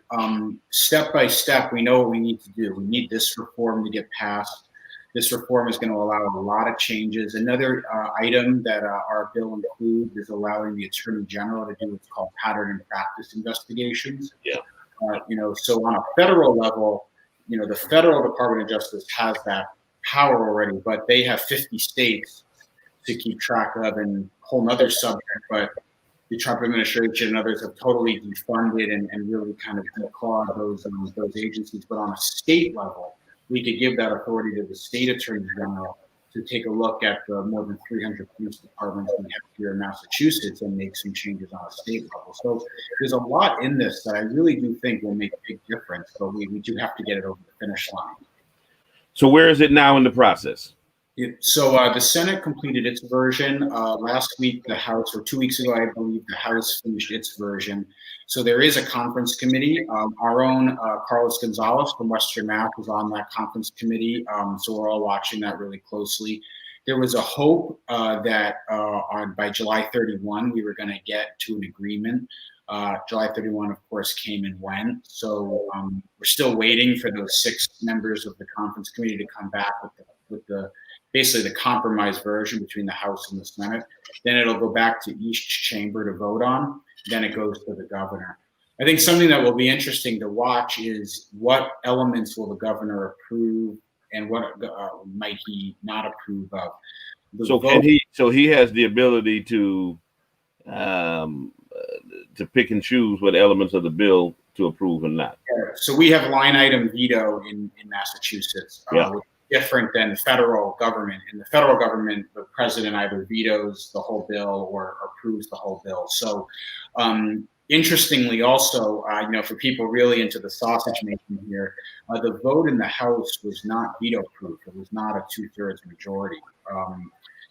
step by step, we know what we need to do. We need this reform to get passed. This reform is going to allow a lot of changes. Another item that our bill includes is allowing the Attorney General to do what's called pattern and practice investigations. Yeah. So on a federal level, the federal Department of Justice has that power already, but they have 50 states to keep track of, and a whole nother subject. But the Trump administration and others have totally defunded and really kind of declawed those agencies. But on a state level, we could give that authority to the state attorney general to take a look at the more than 300 police departments we have here in Massachusetts and make some changes on a state level. So there's a lot in this that I really do think will make a big difference, but we do have to get it over the finish line. So where is it now in the process? So the Senate completed its version last week. The House, or 2 weeks ago, I believe, the House finished its version. So there is a conference committee. Our own Carlos Gonzalez from Western Mass was on that conference committee. So we're all watching that really closely. There was a hope that by July 31, we were going to get to an agreement. July 31, of course, came and went. So we're still waiting for those 6 members of the conference committee to come back with the basically the compromise version between the House and the Senate. Then it'll go back to each chamber to vote on. Then it goes to the governor. I think something that will be interesting to watch is what elements will the governor approve and what might he not approve of. So he has the ability to pick and choose what elements of the bill to approve and not. So we have line item veto in Massachusetts, which is different than the federal government. In the federal government, the president either vetoes the whole bill or approves the whole bill. So interestingly also, for people really into the sausage making here, the vote in the House was not veto proof. It was not a 2/3 majority.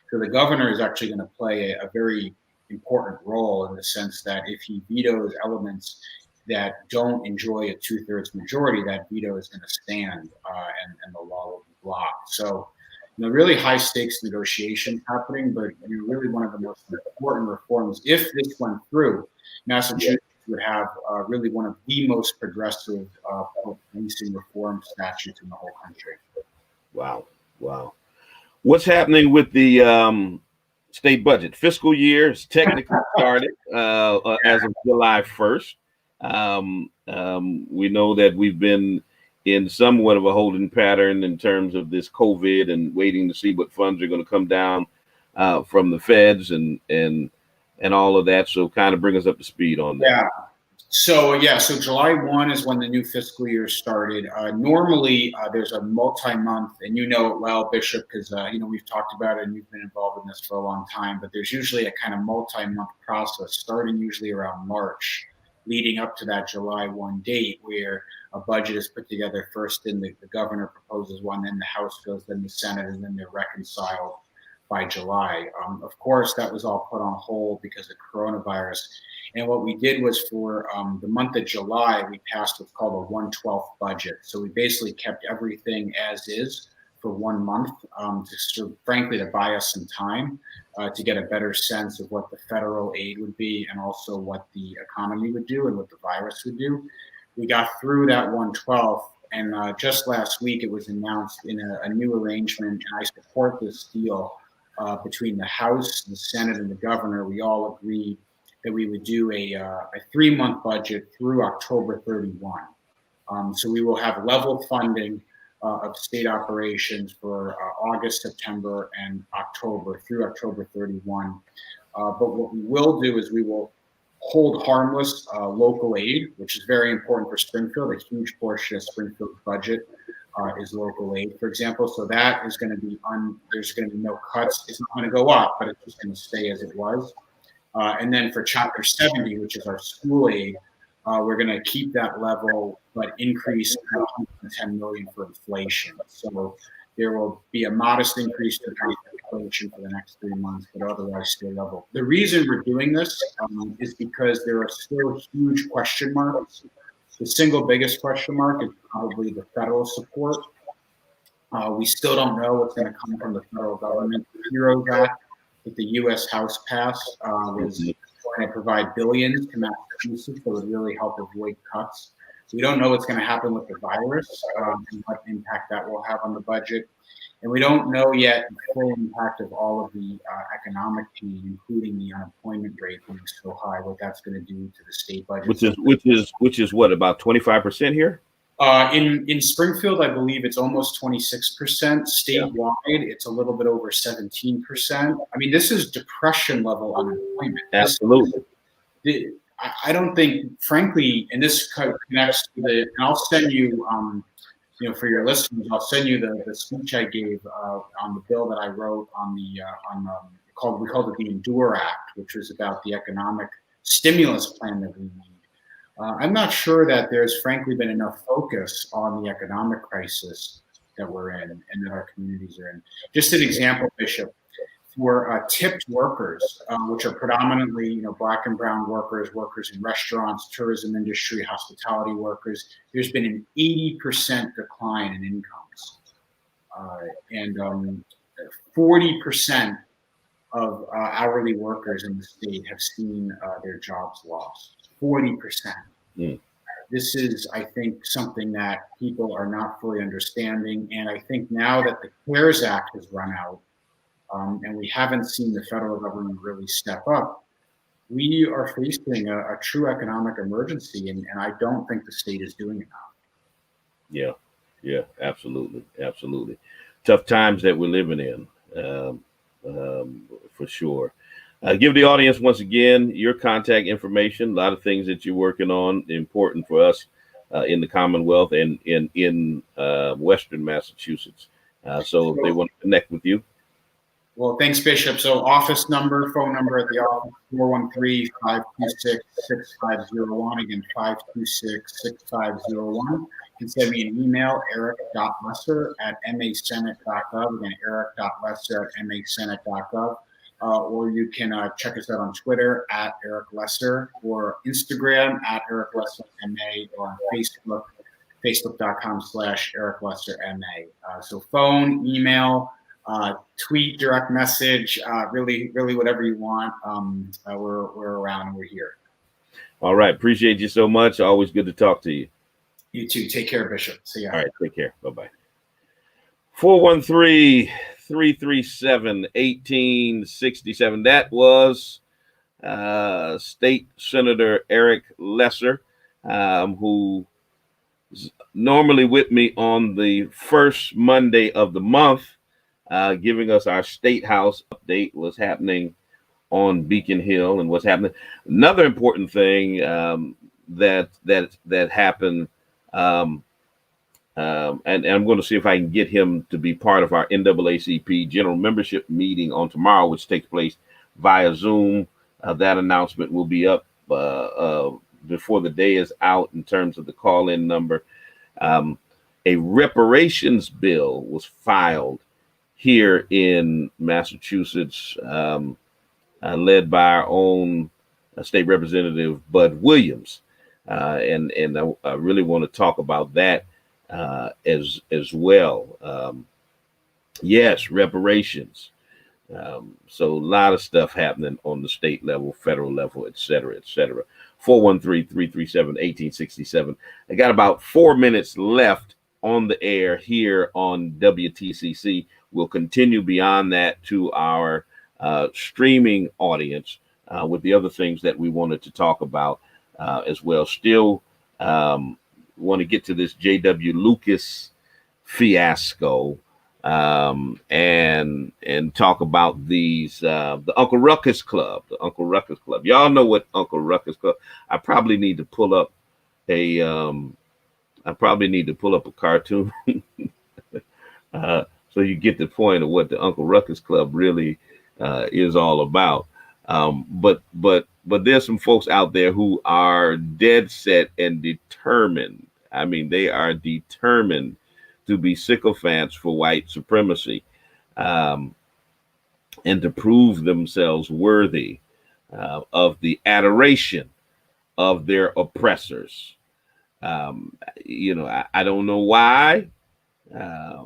So the governor is actually going to play a very important role in the sense that if he vetoes elements that don't enjoy a 2/3 majority, that veto is going to stand and the law will be blocked. So, really high stakes negotiations happening, but really one of the most important reforms. If this went through, Massachusetts would have really one of the most progressive policing reform statutes in the whole country. Wow. What's happening with the state budget? Fiscal year is technically started as of July 1st. We know that we've been in somewhat of a holding pattern in terms of this COVID and waiting to see what funds are going to come down from the feds and all of that. So kind of bring us up to speed on that. Yeah. So July 1 is when the new fiscal year started. Normally there's a multi-month, and you know it well, Bishop, because we've talked about it and you've been involved in this for a long time, but there's usually a kind of multi-month process starting usually around March, leading up to that July 1 date, where a budget is put together first, and the governor proposes one, then the House goes, then the Senate, and then they're reconciled by July. Of course, that was all put on hold because of coronavirus. And what we did was for the month of July, we passed what's called a 1/12 budget. So we basically kept everything as is for 1 month, frankly, to buy us some time to get a better sense of what the federal aid would be and also what the economy would do and what the virus would do. We got through that 1/12, and just last week it was announced in a new arrangement, and I support this deal between the House, the Senate, and the governor. We all agreed that we would do a 3-month budget through October 31. So we will have level funding of state operations for August, September, and October through October 31. But what we will do is we will hold harmless local aid, which is very important for Springfield. A huge portion of Springfield's budget is local aid, for example. So that is going to be there's going to be no cuts. It's not going to go up, but it's just going to stay as it was. And then for Chapter 70, which is our school aid, we're going to keep that level, but increase $110 million for inflation. So there will be a modest increase in inflation for the next 3 months, but otherwise stay level. The reason we're doing this is because there are still huge question marks. The single biggest question mark is probably the federal support. We still don't know what's going to come from the federal government. The HEROES Act that the U.S. House passed was going to provide billions to Massachusetts that would really help avoid cuts. So we don't know what's going to happen with the virus and what impact that will have on the budget. And we don't know yet the full impact of all of the economic change, including the unemployment rate being so high, what that's going to do to the state budget. Which is what, about 25% here? In Springfield, I believe it's almost 26%. Statewide, it's a little bit over 17%. I mean, this is depression level unemployment. Absolutely. I don't think, frankly, and this connects to and I'll send you, for your listeners, I'll send you the speech I gave on the bill that I wrote on we called it the Endure Act, which was about the economic stimulus plan that we need. I'm not sure that there's frankly been enough focus on the economic crisis that we're in and that our communities are in. Just an example, Bishop, for tipped workers, which are predominantly, Black and brown workers in restaurants, tourism industry, hospitality workers, there's been an 80% decline in incomes. And 40% of hourly workers in the state have seen their jobs lost. 40%. Mm. This is, I think, something that people are not fully understanding. And I think now that the CARES Act has run out, and we haven't seen the federal government really step up, we are facing a true economic emergency, and I don't think the state is doing enough. Yeah, absolutely. Tough times that we're living in, for sure. Give the audience, once again, your contact information, a lot of things that you're working on, important for us in the Commonwealth and in Western Massachusetts. So if they want to connect with you. Well, thanks, Bishop. So phone number at the office, 413-526-6501. Again, 526-6501. You can send me an email, eric.lesser@masenate.gov. Again, eric.lesser@masenate.gov. Or you can check us out on Twitter at Eric Lesser, or Instagram at Eric Lesser MA, or on Facebook, facebook.com/Eric Lesser MA. So phone, email, tweet, direct message, really whatever you want. We're around and we're here. All right. Appreciate you so much. Always good to talk to you. You too. Take care, Bishop. See ya. All right. Take care. Bye-bye. 413-337-1867. That was State Senator Eric Lesser, who is normally with me on the first Monday of the month, giving us our State House update, what's happening on Beacon Hill and what's happening. Another important thing that happened, and I'm going to see if I can get him to be part of our NAACP general membership meeting on tomorrow, which takes place via Zoom. That announcement will be up before the day is out in terms of the call-in number. A reparations bill was filed here in Massachusetts, led by our own state representative, Bud Williams. And I really want to talk about that as well. Yes, reparations. So a lot of stuff happening on the state level, federal level, et cetera, et cetera. 413-337-1867. I got about 4 minutes left on the air here on WTCC. We'll continue beyond that to our streaming audience with the other things that we wanted to talk about as well. Still want to get to this J.W. Lucas fiasco and talk about these the Uncle Ruckus Club. The Uncle Ruckus Club. Y'all know what Uncle Ruckus Club. I probably need to pull up a cartoon so you get the point of what the Uncle Ruckus Club really is all about. But there's some folks out there who are dead set and determined. I mean, they are determined to be sycophants for white supremacy, and to prove themselves worthy of the adoration of their oppressors. I don't know why,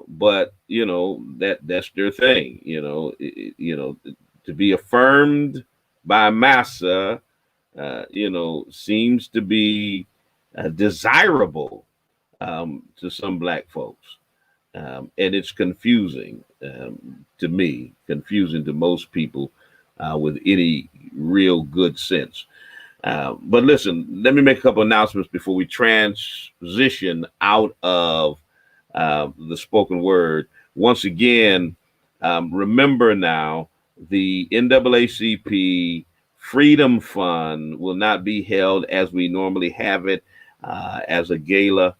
but that's their thing. To be affirmed by massa, seems to be desirable to some black folks. And it's confusing to me, confusing to most people with any real good sense. But listen, let me make a couple announcements before we transition out of the spoken word. Once again, remember now, the NAACP Freedom Fund will not be held as we normally have it as a gala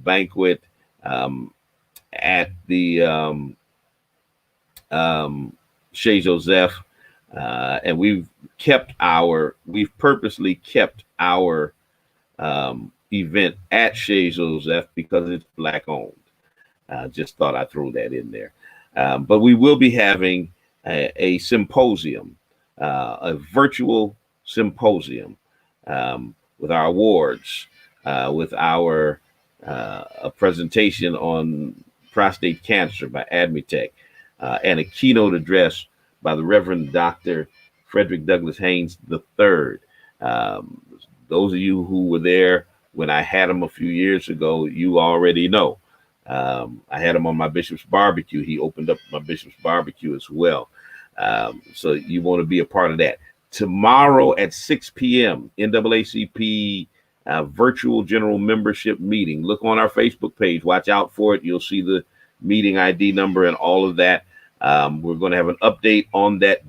banquet at the Chez Joseph, and we've purposely kept our event at Chez Joseph because it's black owned. Just thought I'd throw that in there. But we will be having a symposium, a virtual symposium with our awards, with our a presentation on prostate cancer by Admitech, and a keynote address by the Reverend Dr. Frederick Douglass Haynes III. Those of you who were there when I had him a few years ago, you already know. I had him on my Bishop's Barbecue. He opened up my Bishop's Barbecue as well. So you want to be a part of that. Tomorrow at 6 p.m., NAACP virtual general membership meeting. Look on our Facebook page. Watch out for it. You'll see the meeting ID number and all of that. We're going to have an update on that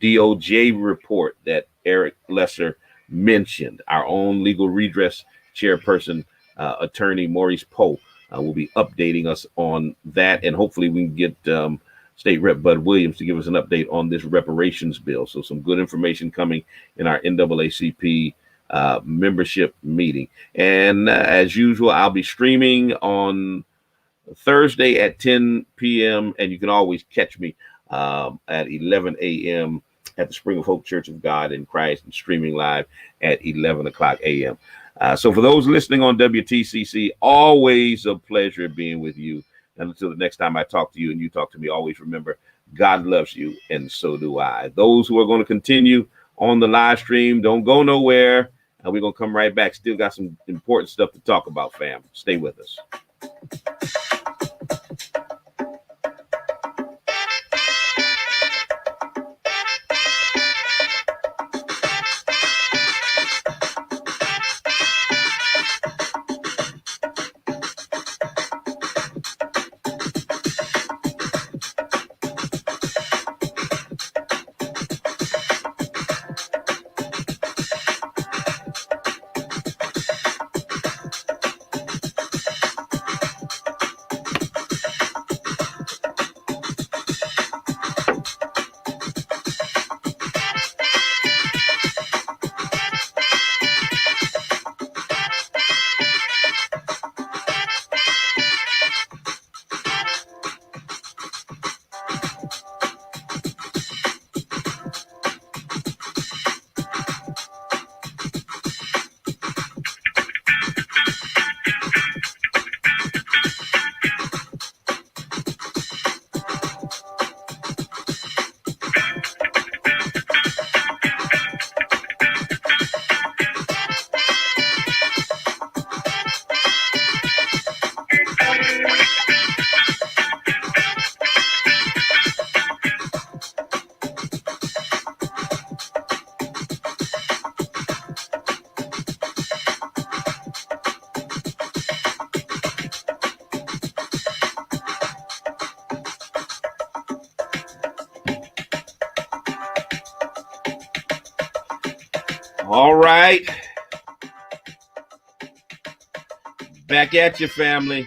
DOJ report that Eric Lesser mentioned. Our own legal redress chairperson, attorney Maurice Poe, will be updating us on that. And hopefully we can get State Rep Bud Williams to give us an update on this reparations bill. So some good information coming in our NAACP membership meeting. And as usual, I'll be streaming on Thursday at 10 p.m. And you can always catch me at 11 a.m. at the Spring of Hope Church of God in Christ, and streaming live at 11 o'clock a.m. So for those listening on WTCC, always a pleasure being with you. And until the next time I talk to you and you talk to me, always remember, God loves you, and so do I. Those who are going to continue on the live stream, don't go nowhere. And we're going to come right back. Still got some important stuff to talk about, fam. Stay with us. All right. Back at you, family.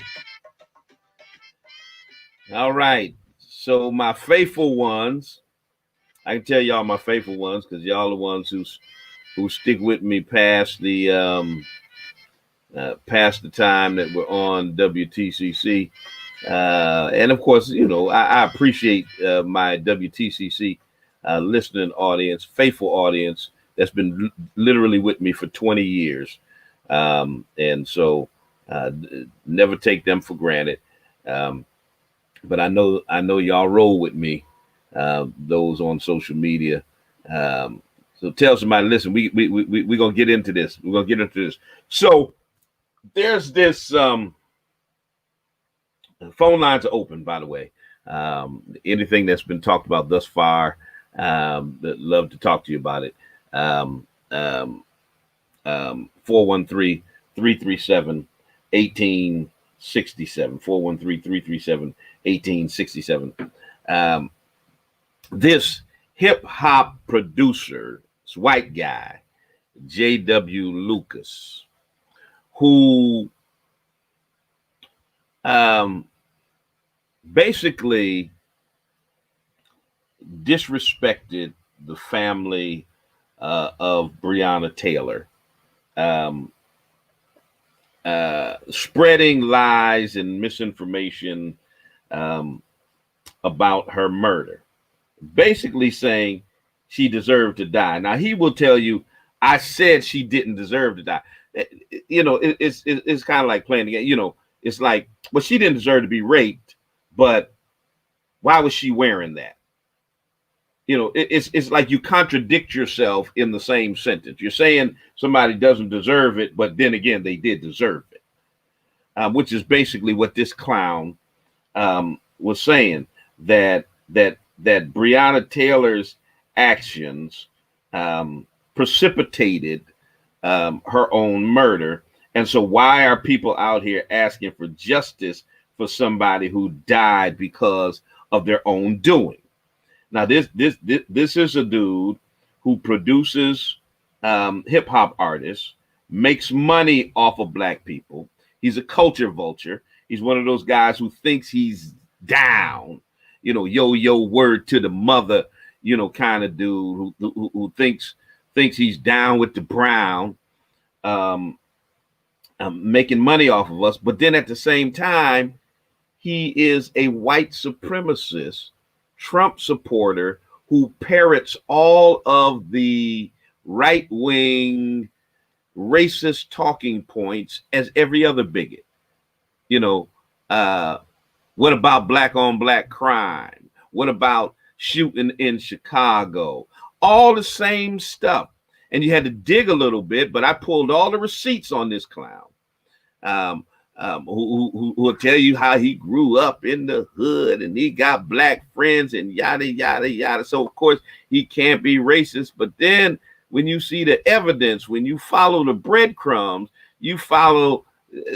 All right. So my faithful ones, I can tell y'all my faithful ones because y'all the ones who stick with me past the time that we're on WTCC. And of course, you know, I appreciate my WTCC listening audience, faithful audience that's been literally with me for 20 years. And so never take them for granted. But I know y'all roll with me, those on social media. So tell somebody, listen, we're gonna get into this. We're gonna get into this. So there's this phone lines are open, by the way. Anything that's been talked about thus far, that love to talk to you about it. 413-337-1867. 413-337-1867. This hip hop producer, this white guy, J.W. Ruckus, who basically disrespected the family of Breonna Taylor, spreading lies and misinformation about her murder, basically saying she deserved to die. Now, he will tell you, I said she didn't deserve to die. You know, it's kind of like playing the game. You know, it's like, well, she didn't deserve to be raped, but why was she wearing that? You know, it's like you contradict yourself in the same sentence. You're saying somebody doesn't deserve it, but then again, they did deserve it, which is basically what this clown was saying, that Breonna Taylor's actions precipitated her own murder. And so why are people out here asking for justice for somebody who died because of their own doing? Now, this is a dude who produces hip hop artists, makes money off of black people. He's a culture vulture. He's one of those guys who thinks he's down, you know, yo word to the mother, you know, kind of dude who thinks he's down with the brown, making money off of us. But then at the same time, he is a white supremacist Trump supporter who parrots all of the right-wing racist talking points as every other bigot. You know, what about black on black crime? What about shooting in Chicago? All the same stuff. And you had to dig a little bit, but I pulled all the receipts on this clown. Who will tell you how he grew up in the hood and he got black friends and yada, yada, yada. So, of course, he can't be racist. But then when you see the evidence, when you follow the breadcrumbs, you follow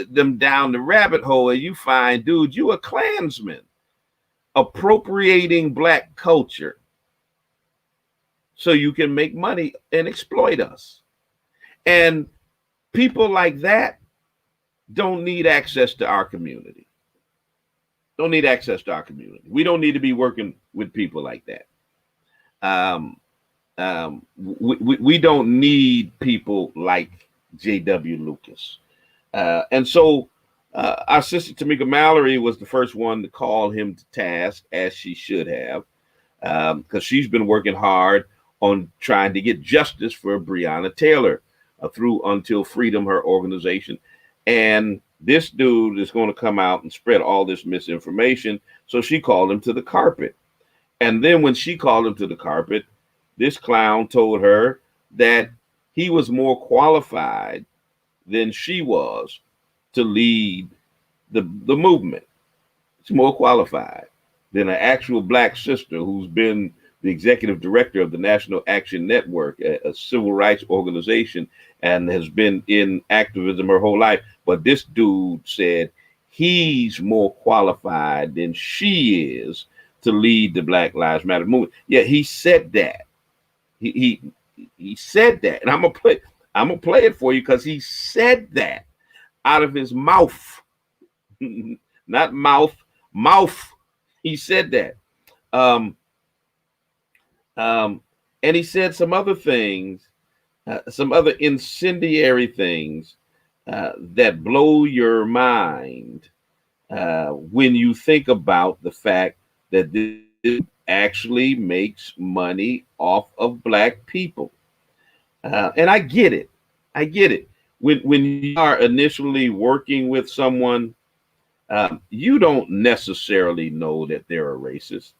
them down the rabbit hole and you find, dude, you a Klansman appropriating black culture so you can make money and exploit us. And people like that don't need access to our community. Don't need access to our community. We don't need to be working with people like that. We don't need people like J.W. Ruckus. And so our sister Tamika Mallory was the first one to call him to task, as she should have, because she's been working hard on trying to get justice for Breonna Taylor through Until Freedom, her organization. And this dude is going to come out and spread all this misinformation. So she called him to the carpet. And then when she called him to the carpet, this clown told her that he was more qualified than she was to lead the movement. He's more qualified than an actual black sister who's been the executive director of the National Action Network, a civil rights organization, and has been in activism her whole life. But this dude said he's more qualified than she is to lead the Black Lives Matter movement. Yeah, he said that. He he said that, and I'm gonna play it for you because he said that out of his mouth, not mouth. He said that, um, and he said some other things, some other incendiary things that blow your mind when you think about the fact that this actually makes money off of black people. And I get it. I get it. When you are initially working with someone, you don't necessarily know that they're a racist.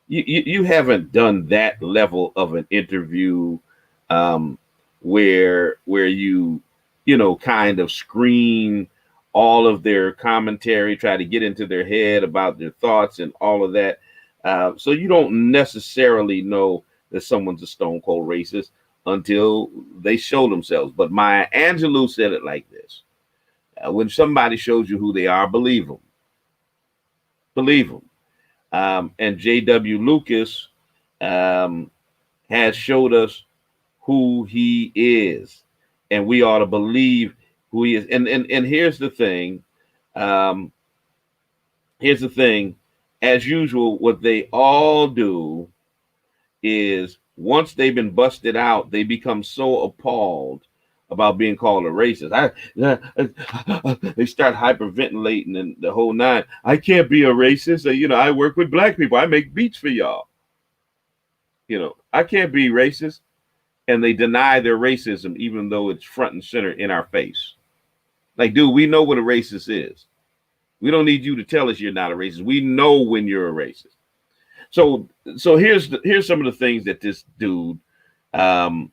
You haven't done that level of an interview where you know, kind of screen all of their commentary, try to get into their head about their thoughts and all of that. So you don't necessarily know that someone's a stone cold racist until they show themselves. But Maya Angelou said it like this: when somebody shows you who they are, believe them. Believe them. And J.W. Lucas has showed us who he is, and we ought to believe who he is. And here's the thing. Here's the thing. As usual, what they all do is once they've been busted out, they become so appalled about being called a racist. They start hyperventilating and the whole nine. I can't be a racist. You know, I work with black people. I make beats for y'all. You know, I can't be racist. And they deny their racism, even though it's front and center in our face. Like, dude, we know what a racist is. We don't need you to tell us you're not a racist. We know when you're a racist. So here's some of the things that this dude had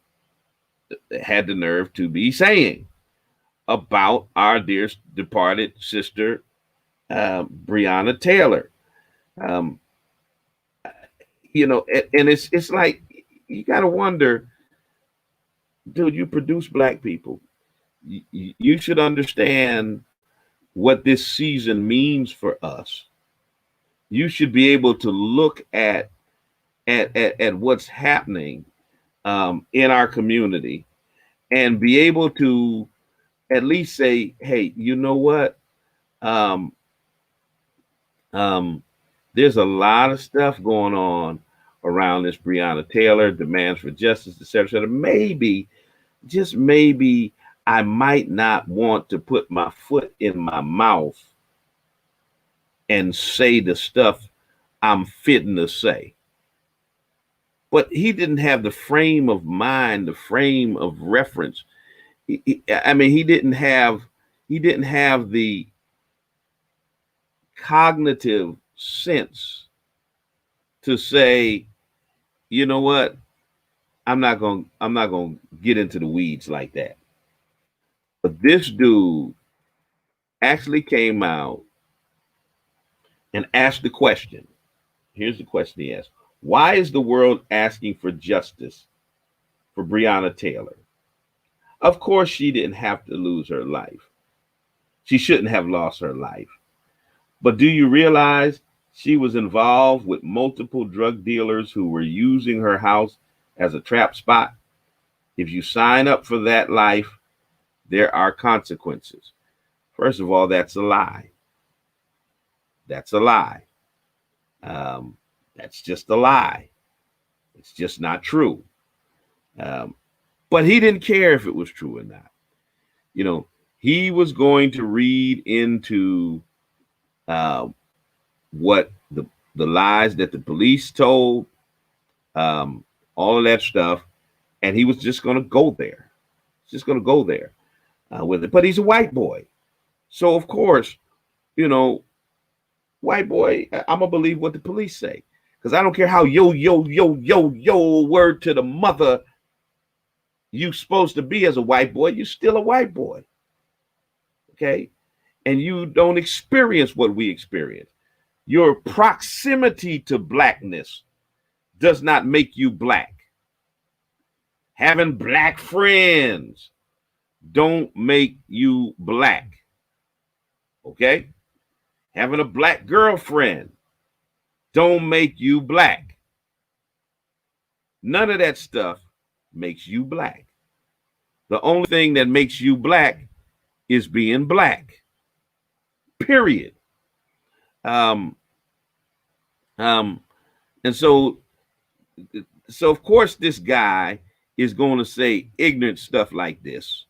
the nerve to be saying about our dear departed sister, Breonna Taylor. You know, and it's like, you got to wonder, dude, you produce black people. You should understand what this season means for us. You should be able to look at what's happening in our community and be able to at least say, hey, you know what? There's a lot of stuff going on around this Breonna Taylor, demands for justice, et cetera, et cetera. Maybe, just maybe, I might not want to put my foot in my mouth and say the stuff I'm fitting to say. But he didn't have the frame of mind, the frame of reference. I mean, he didn't have the cognitive sense to say, you know what, I'm not going to get into the weeds like that. But this dude actually came out and asked the question. Here's the question he asked: why is the world asking for justice for Breonna Taylor? Of course, she didn't have to lose her life. She shouldn't have lost her life. But do you realize she was involved with multiple drug dealers who were using her house as a trap spot? If you sign up for that life, there are consequences. First of all, that's a lie. That's a lie. That's just a lie. It's just not true. But he didn't care if it was true or not. You know, he was going to read into what the lies that the police told, all of that stuff, and he was just going to go there. Just going to go there with it. But he's a white boy, so of course, you know, white boy, I'm gonna believe what the police say, because I don't care how yo word to the mother you supposed to be as a white boy. You're still a white boy, okay? And you don't experience what we experience. Your proximity to blackness does not make you black. Having black friends don't make you black, okay? Having a black girlfriend don't make you black. None of that stuff makes you black. The only thing that makes you black is being black. Period. Um, um, and so of course this guy is going to say ignorant stuff like this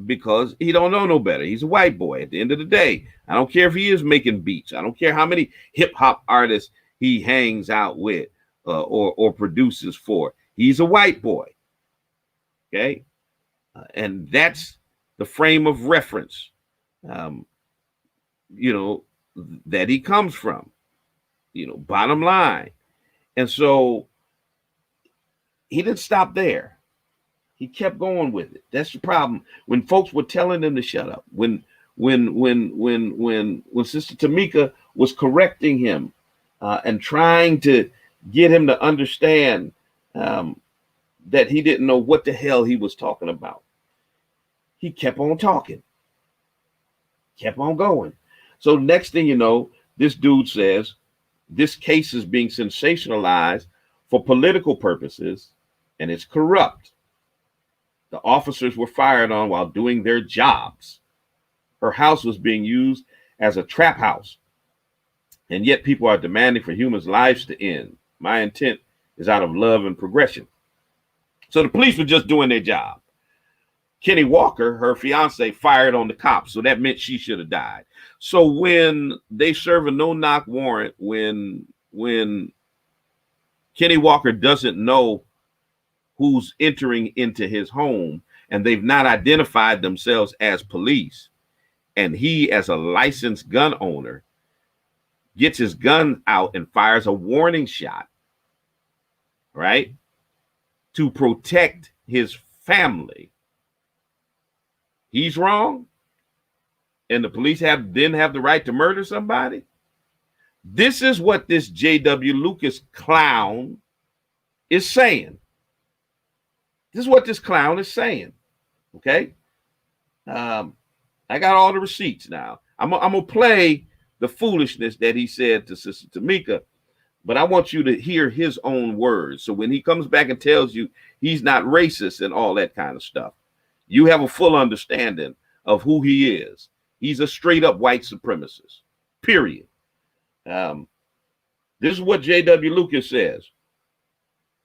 because he don't know no better. He's a white boy. At the end of the day, I don't care if he is making beats. I don't care how many hip hop artists he hangs out with or produces for. He's a white boy. Okay, and that's the frame of reference, you know, that he comes from. You know, bottom line. And so he didn't stop there. He kept going with it. That's the problem. When folks were telling him to shut up, when Sister Tamika was correcting him and trying to get him to understand that he didn't know what the hell he was talking about, he kept on talking, kept on going. So next thing you know, this dude says this case is being sensationalized for political purposes and it's corrupt. The officers were fired on while doing their jobs. Her house was being used as a trap house. And yet people are demanding for humans' lives to end. My intent is out of love and progression. So the police were just doing their job. Kenny Walker, her fiance, fired on the cops. So that meant she should have died. So when they serve a no-knock warrant, when Kenny Walker doesn't know who's entering into his home and they've not identified themselves as police, and he, as a licensed gun owner, gets his gun out and fires a warning shot, right, to protect his family, he's wrong, and the police didn't have the right to murder somebody. This is what this J.W. Lucas clown is saying. This is what this clown is saying. Okay. I got all the receipts now. I'm gonna play the foolishness that he said to Sister Tamika, but I want you to hear his own words. So when he comes back and tells you he's not racist and all that kind of stuff, you have a full understanding of who he is. He's a straight up white supremacist, period. This is what J.W. Lucas says.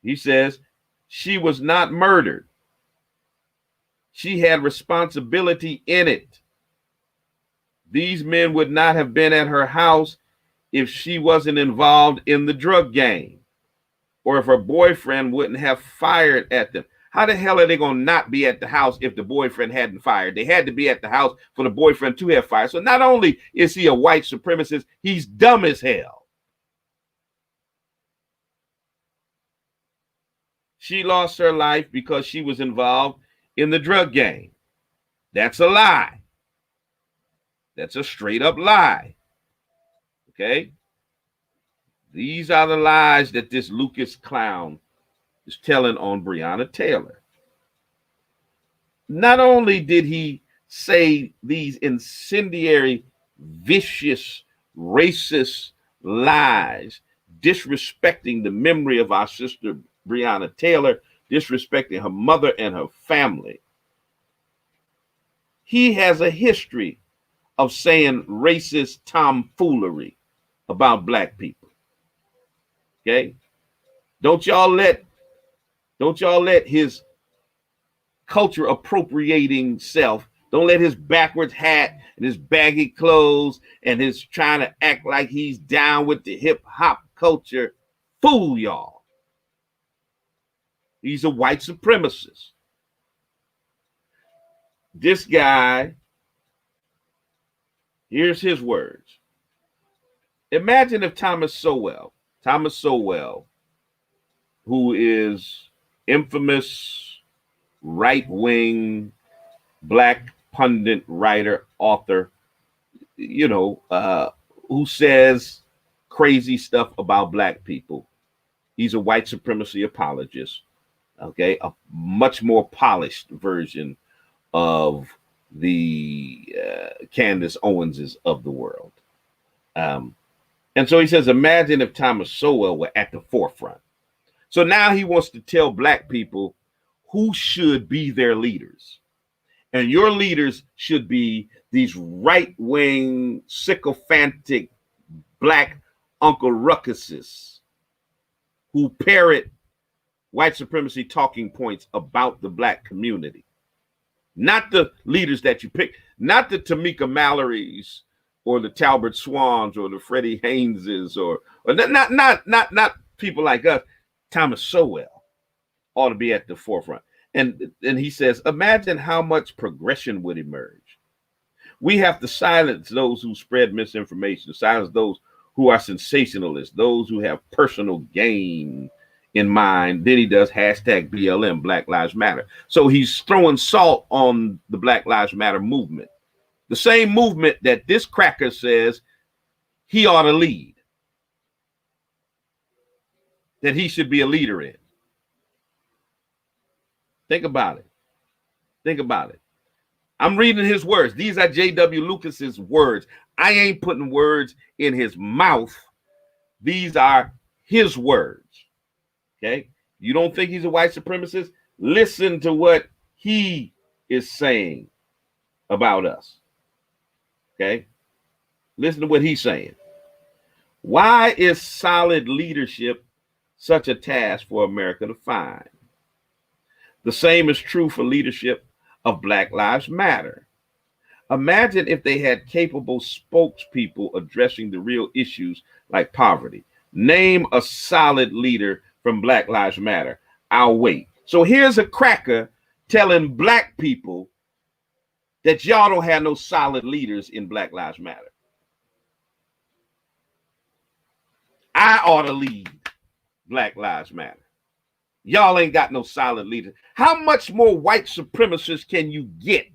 He says, she was not murdered. She had responsibility in it. These men would not have been at her house if she wasn't involved in the drug game, or if her boyfriend wouldn't have fired at them. How the hell are they going to not be at the house if the boyfriend hadn't fired? They had to be at the house for the boyfriend to have fired. So not only is he a white supremacist, he's dumb as hell. She lost her life because she was involved in the drug game. That's a lie. That's a straight up lie. Okay? These are the lies that this Lucas clown is telling on Breonna Taylor. Not only did he say these incendiary, vicious, racist lies, disrespecting the memory of our sister Breonna Taylor, disrespecting her mother and her family, he has a history of saying racist tomfoolery about black people. Okay? Don't y'all let his culture appropriating self, don't let his backwards hat and his baggy clothes and his trying to act like he's down with the hip hop culture fool y'all. He's a white supremacist. This guy, here's his words. Imagine if Thomas Sowell, who is infamous right-wing black pundit, writer, author, who says crazy stuff about black people. He's a white supremacy apologist. Okay, a much more polished version of the Candace Owenses of the world. And so he says, imagine if Thomas Sowell were at the forefront. So now he wants to tell black people who should be their leaders. And your leaders should be these right-wing, sycophantic black Uncle Ruckuses who parrot white supremacy talking points about the black community. Not the leaders that you pick, not the Tamika Mallorys or the Talbert Swans or the Freddie Hayneses or not people like us. Thomas Sowell ought to be at the forefront. And he says, imagine how much progression would emerge. We have to silence those who spread misinformation, silence those who are sensationalists, those who have personal gain in mind. Then he does hashtag BLM, Black Lives Matter. So he's throwing salt on the Black Lives Matter movement. The same movement that this cracker says he ought to lead, that he should be a leader in. Think about it. Think about it. I'm reading his words. These are J.W. Lucas's words. I ain't putting words in his mouth. These are his words. Okay? You don't think he's a white supremacist? Listen to what he is saying about us. Okay? Listen to what he's saying. Why is solid leadership such a task for America to find? The same is true for leadership of Black Lives Matter. Imagine if they had capable spokespeople addressing the real issues like poverty. Name a solid leader from Black Lives Matter. I'll wait. So here's a cracker telling black people that y'all don't have no solid leaders in Black Lives Matter. I ought to lead Black Lives Matter. Y'all ain't got no solid leaders. How much more white supremacists can you get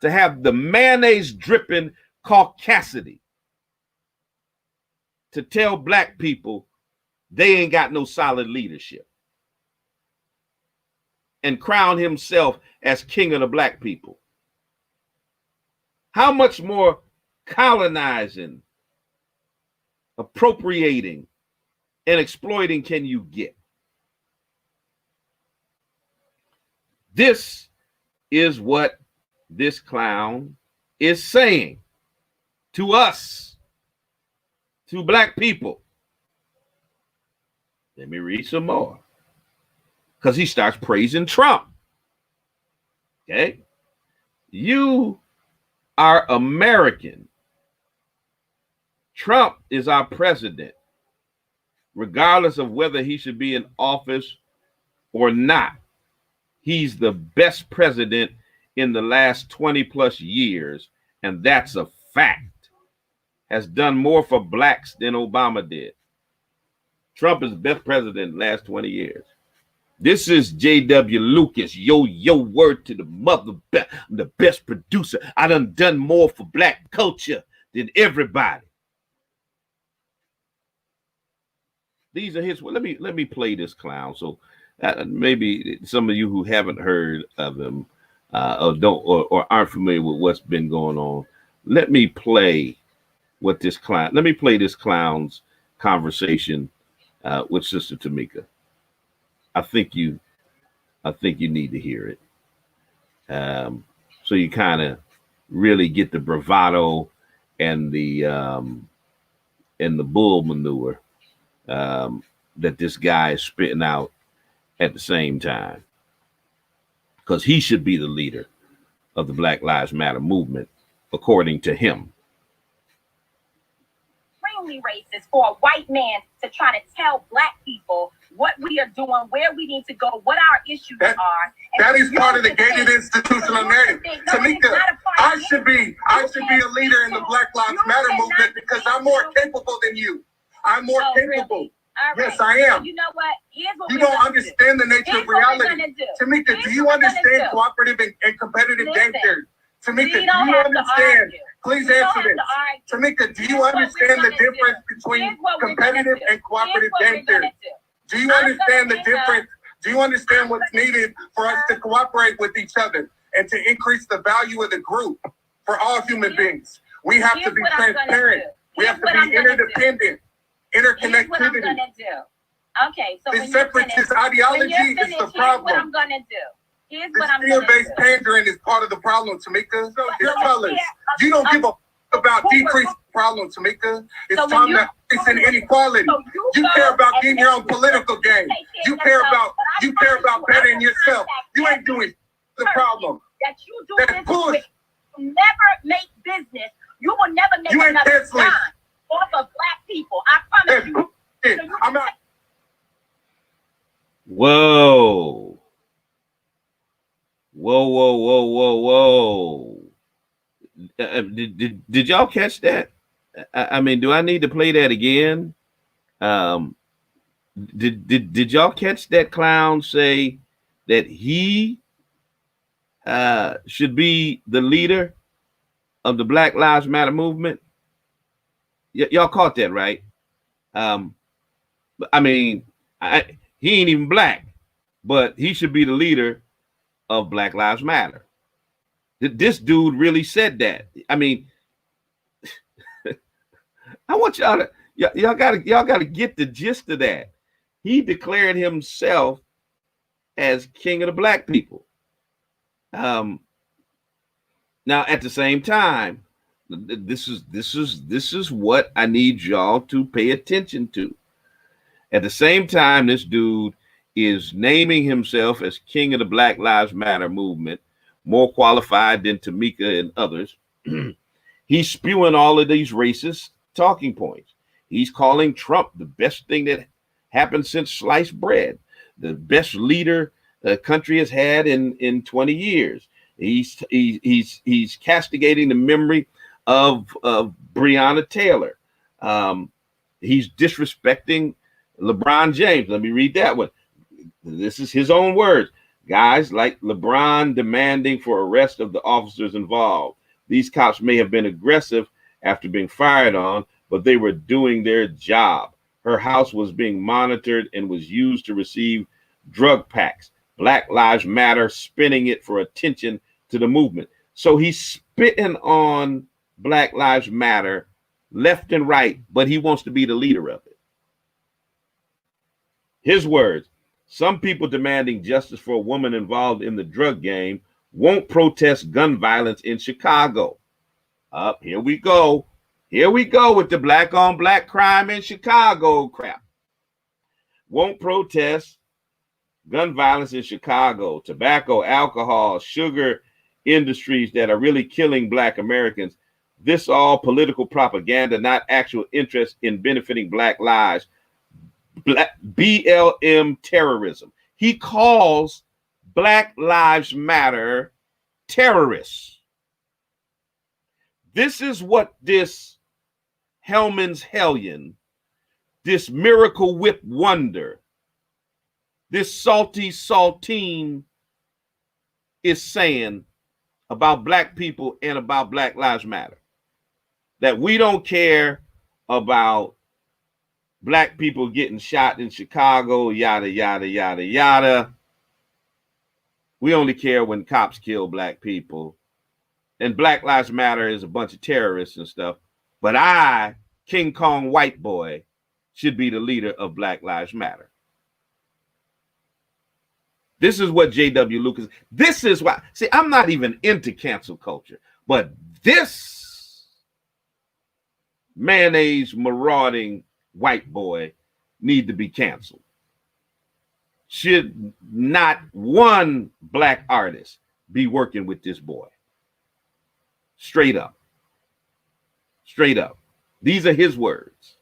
to have the mayonnaise dripping caucasity to tell black people they ain't got no solid leadership and crown himself as king of the black people? How much more colonizing, appropriating, and exploiting can you get? This is what this clown is saying to us, to black people. Let me read some more, because he starts praising Trump. Okay? You are American. Trump is our president, regardless of whether he should be in office or not. He's the best president in the last 20 plus years, and that's a fact. Has done more for blacks than Obama did. Trump is the best president in the last 20 years. This is J.W. Lucas, yo word to the mother, I'm the best producer. I done more for black culture than everybody. These are his. Well, let me play this clown. So maybe some of you who haven't heard of him or aren't familiar with what's been going on, let me play what this clown. Let me play this clown's conversation with Sister Tamika. I think you need to hear it, so you kind of really get the bravado and the bull manure that this guy is spitting out at the same time, because he should be the leader of the Black Lives Matter movement, according to him. Extremely racist for a white man to try to tell black people what we are doing, where we need to go, what our issues are. That is part of the gated institutional narrative. Tamika, I should be a leader in the Black Lives Matter movement because I'm more capable than you. I'm more capable. Really? Right. Yes, I am. You know what? Here's what you don't understand the nature of reality. Tamika, do you understand cooperative and competitive game theory? Tamika, do you understand? Please answer this. Tamika, do you understand the difference between competitive and cooperative game theory? Do you understand the difference? Do you understand what's needed for us to cooperate with each other and to increase the value of the group for all human beings? We have to be transparent. We have to be interdependent. Interconnectivity. Okay, so this separatist ideology is the problem. Here's what I'm gonna do. Here's this what I'm gonna do. fear-based pandering is part of the problem, Tamika. It's colors. You don't give a about decreasing the problem, Tamika. It's time to fix inequality. You care about getting your own political gain. You care about bettering yourself. You ain't doing the problem. That you do business with. You never make business. You will never make another dime off of black people. I promise you. I'm not. Whoa. Did y'all catch that? I mean, do I need to play that again? Did y'all catch that clown say that he should be the leader of the Black Lives Matter movement? Y'all caught that, right? I mean, he ain't even black, but he should be the leader of Black Lives Matter. This dude really said that. I mean, I want y'all gotta get the gist of that. He declared himself as king of the black people. Now, at the same time, this is what I need y'all to pay attention to. At the same time, this dude is naming himself as king of the Black Lives Matter movement, more qualified than Tamika and others. He's spewing all of these racist talking points. He's calling Trump the best thing that happened since sliced bread, the best leader the country has had in 20 years. He's castigating the memory of Breonna Taylor. He's disrespecting LeBron James. Let me read that one. This is his own words. Guys like LeBron demanding for arrest of the officers involved. These cops may have been aggressive after being fired on, but they were doing their job. Her house was being monitored and was used to receive drug packs. Black Lives Matter, spinning it for attention to the movement. So he's spitting on Black Lives Matter left and right, but he wants to be the leader of it. His words: some people demanding justice for a woman involved in the drug game won't protest gun violence in Chicago. Here we go. Here we go with the black on black crime in Chicago crap. Won't protest gun violence in Chicago, tobacco, alcohol, sugar industries that are really killing black Americans. This all political propaganda, not actual interest in benefiting black lives. BLM terrorism. He calls Black Lives Matter terrorists. This is what this Hellman's Hellion, this miracle whip wonder, this salty saltine is saying about black people and about Black Lives Matter. That we don't care about black people getting shot in Chicago, yada, yada, yada, yada. We only care when cops kill black people. And Black Lives Matter is a bunch of terrorists and stuff. But I, King Kong white boy, should be the leader of Black Lives Matter. This is what J.W. Lucas, this is why, see, I'm not even into cancel culture, but this mayonnaise marauding white boy need to be canceled. Should not one black artist be working with this boy? Straight up. Straight up. These are his words.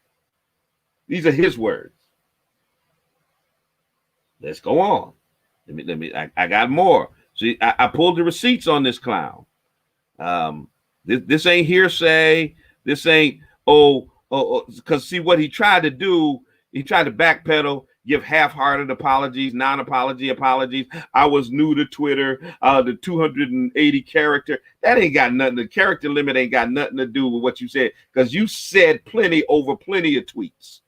These are his words. Let's go on. I got more. See, I pulled the receipts on this clown. This ain't hearsay. This ain't, because see what he tried to do, he tried to backpedal, give half-hearted apologies, non-apology apologies. I was new to Twitter, the 280 character. That ain't got nothing, the character limit ain't got nothing to do with what you said, because you said plenty over plenty of tweets.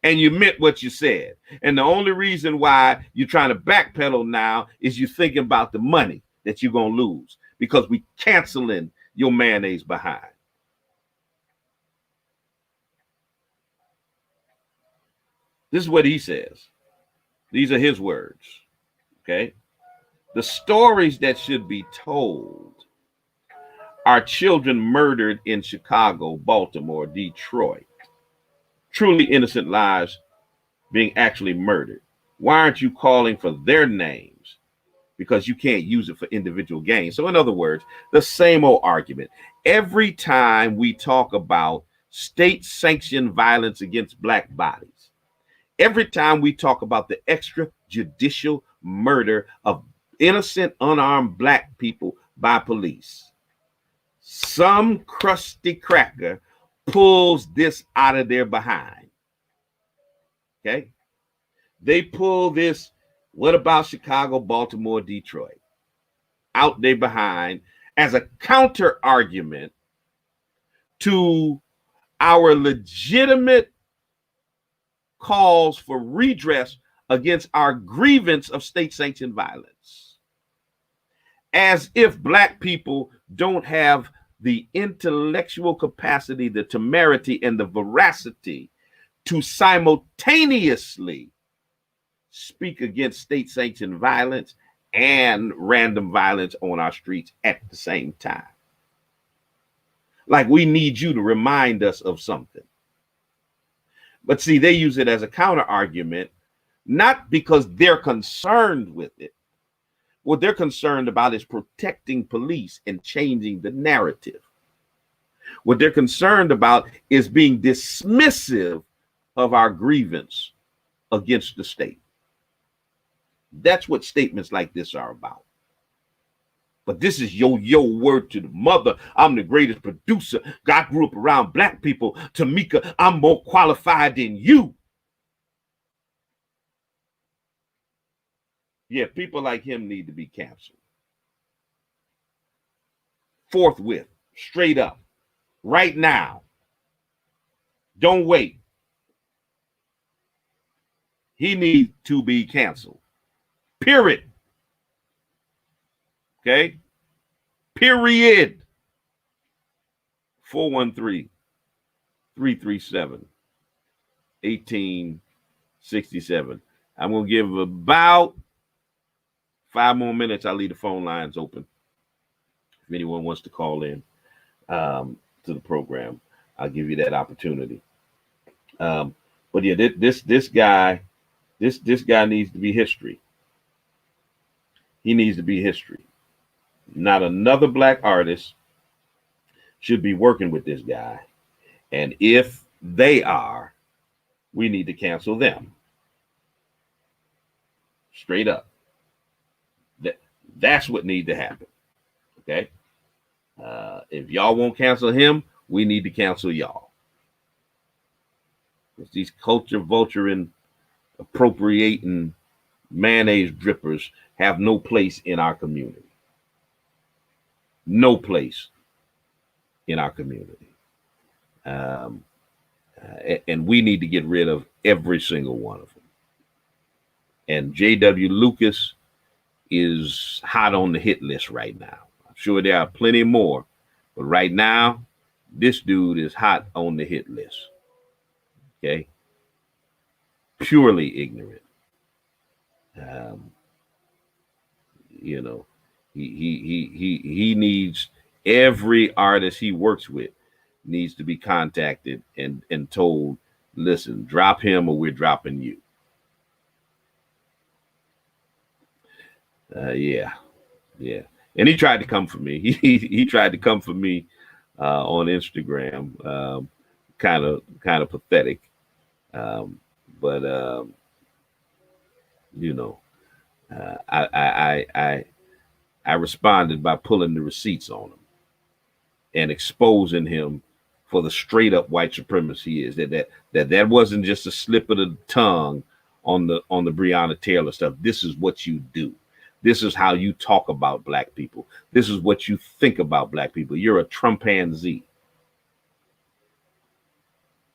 And you meant what you said. And the only reason why you're trying to backpedal now is you're thinking about the money that you're going to lose, because we canceling your mayonnaise behind. This is what he says. These are his words. Okay. The stories that should be told are children murdered in Chicago, Baltimore, Detroit. Truly innocent lives being actually murdered. Why aren't you calling for their names? Because you can't use it for individual gain. So in other words, the same old argument. Every time we talk about state-sanctioned violence against black bodies, every time we talk about the extrajudicial murder of innocent, unarmed black people by police, some crusty cracker pulls this out of their behind. Okay? They pull this, what about Chicago, Baltimore, Detroit, out there behind as a counter argument to our legitimate calls for redress against our grievance of state-sanctioned violence. As if black people don't have the intellectual capacity, the temerity, and the veracity to simultaneously speak against state-sanctioned violence and random violence on our streets at the same time. Like we need you to remind us of something. But see, they use it as a counter argument, not because they're concerned with it. What they're concerned about is protecting police and changing the narrative. What they're concerned about is being dismissive of our grievance against the state. That's what statements like this are about. But this is your word to the mother. I'm the greatest producer. I grew up around black people. Tamika, I'm more qualified than you. Yeah, people like him need to be canceled. Forthwith, straight up, right now. Don't wait. He needs to be canceled. Period. Okay? Period. 413-337-1867. I'm going to give about 5 more minutes. I'll leave the phone lines open. If anyone wants to call in to the program, I'll give you that opportunity. But yeah, this guy needs to be history. He needs to be history. Not another black artist should be working with this guy. And if they are, we need to cancel them. Straight up. That's what needs to happen. Okay? If y'all won't cancel him, we need to cancel y'all. Because these culture vulturing, appropriating mayonnaise drippers have no place in our community. No place in our community. And we need to get rid of every single one of them. And J.W. Lucas is hot on the hit list right now. I'm sure there are plenty more, but right now, this dude is hot on the hit list. Okay? Purely ignorant. You know, he needs, every artist he works with needs to be contacted and told, listen, drop him or we're dropping you. Yeah. And he tried to come for me. He tried to come for me on Instagram. Kind of pathetic. But you know, I responded by pulling the receipts on him and exposing him for the straight up white supremacy he is. That wasn't just a slip of the tongue on the Breonna Taylor stuff. This is what you do. This is how you talk about black people. This is what you think about black people. You're a Trumpanzee.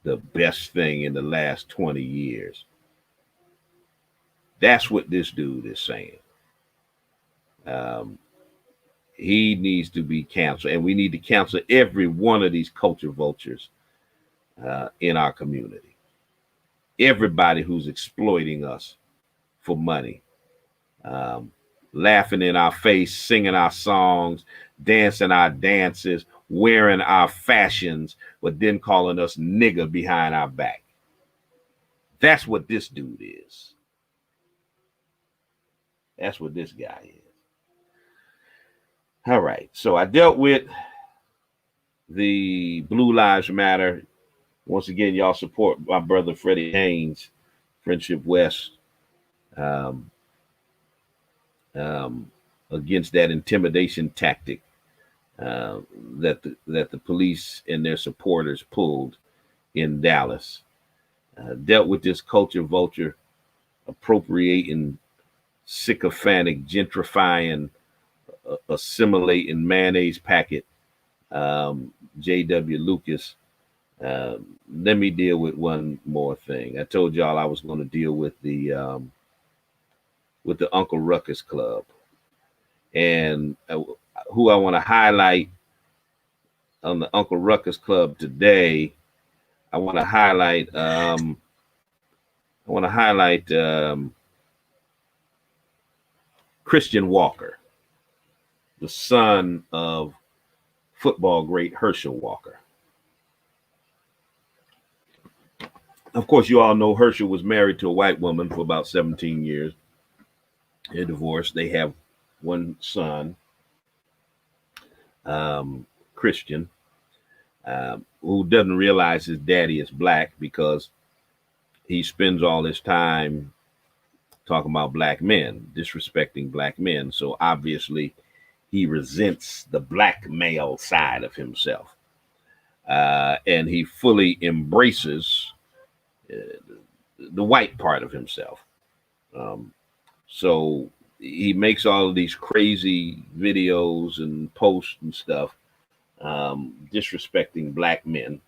The best thing in the last 20 years. That's what this dude is saying. He needs to be canceled, and we need to cancel every one of these culture vultures in our community. everybody who's exploiting us for money, laughing in our face, singing our songs, dancing our dances, wearing our fashions, but then calling us nigger behind our back. That's what this dude is. That's what this guy is. All right. So I dealt with the Blue Lives Matter. Once again, y'all support my brother Freddie Haynes, Friendship West, against that intimidation tactic that the police and their supporters pulled in Dallas. Dealt with this culture vulture, appropriating, sycophantic, gentrifying, assimilating mayonnaise packet, J.W. Lucas. Let me deal with one more thing. I told y'all I was going to deal with the Uncle Ruckus Club, and who I want to highlight on the Uncle Ruckus Club today. I want to highlight. Christian Walker, the son of football great Herschel Walker. Of course, you all know Herschel was married to a white woman for about 17 years. They're divorced. They have one son, Christian, who doesn't realize his daddy is black because he spends all his time talking about black men, disrespecting black men. So obviously he resents the black male side of himself. And he fully embraces the white part of himself. So he makes all of these crazy videos and posts and stuff, disrespecting black men.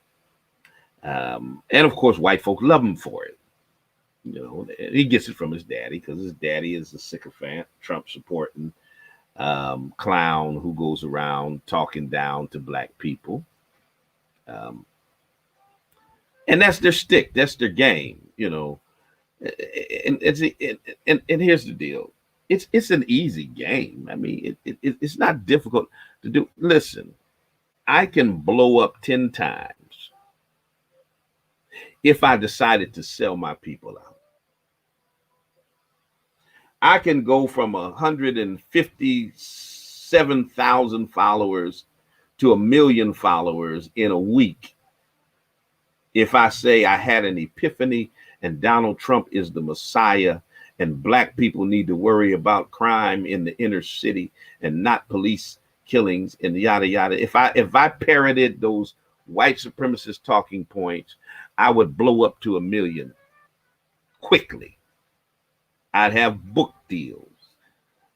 And of course, white folk love him for it. You know, he gets it from his daddy because his daddy is a sycophant, Trump supporting clown who goes around talking down to black people. And that's their stick. That's their game, you know. And here's the deal. It's an easy game. I mean, it's not difficult to do. Listen, I can blow up 10 times if I decided to sell my people out. I can go from 157,000 followers to 1 million followers in a week if I say I had an epiphany and Donald Trump is the Messiah and black people need to worry about crime in the inner city and not police killings and yada yada. If I parroted those white supremacist talking points, I would blow up to 1 million quickly. I'd have book deals.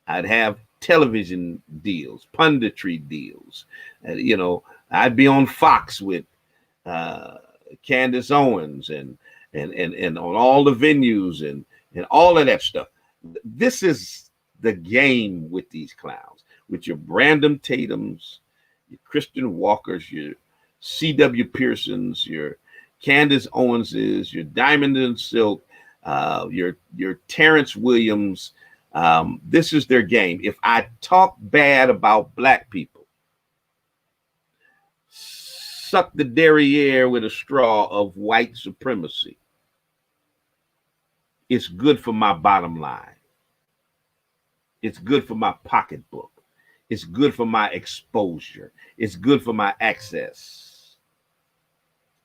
I'd have television deals, punditry deals. You know, I'd be on Fox with Candace Owens and on all the venues and all of that stuff. This is the game with these clowns, with your Brandon Tatums, your Christian Walkers, your C.W. Pearsons, your Candace Owenses, your Diamond and Silk, your Terrence Williams. This is their game. If I talk bad about black people, suck the derriere with a straw of white supremacy, it's good for my bottom line. It's good for my pocketbook. It's good for my exposure. It's good for my access.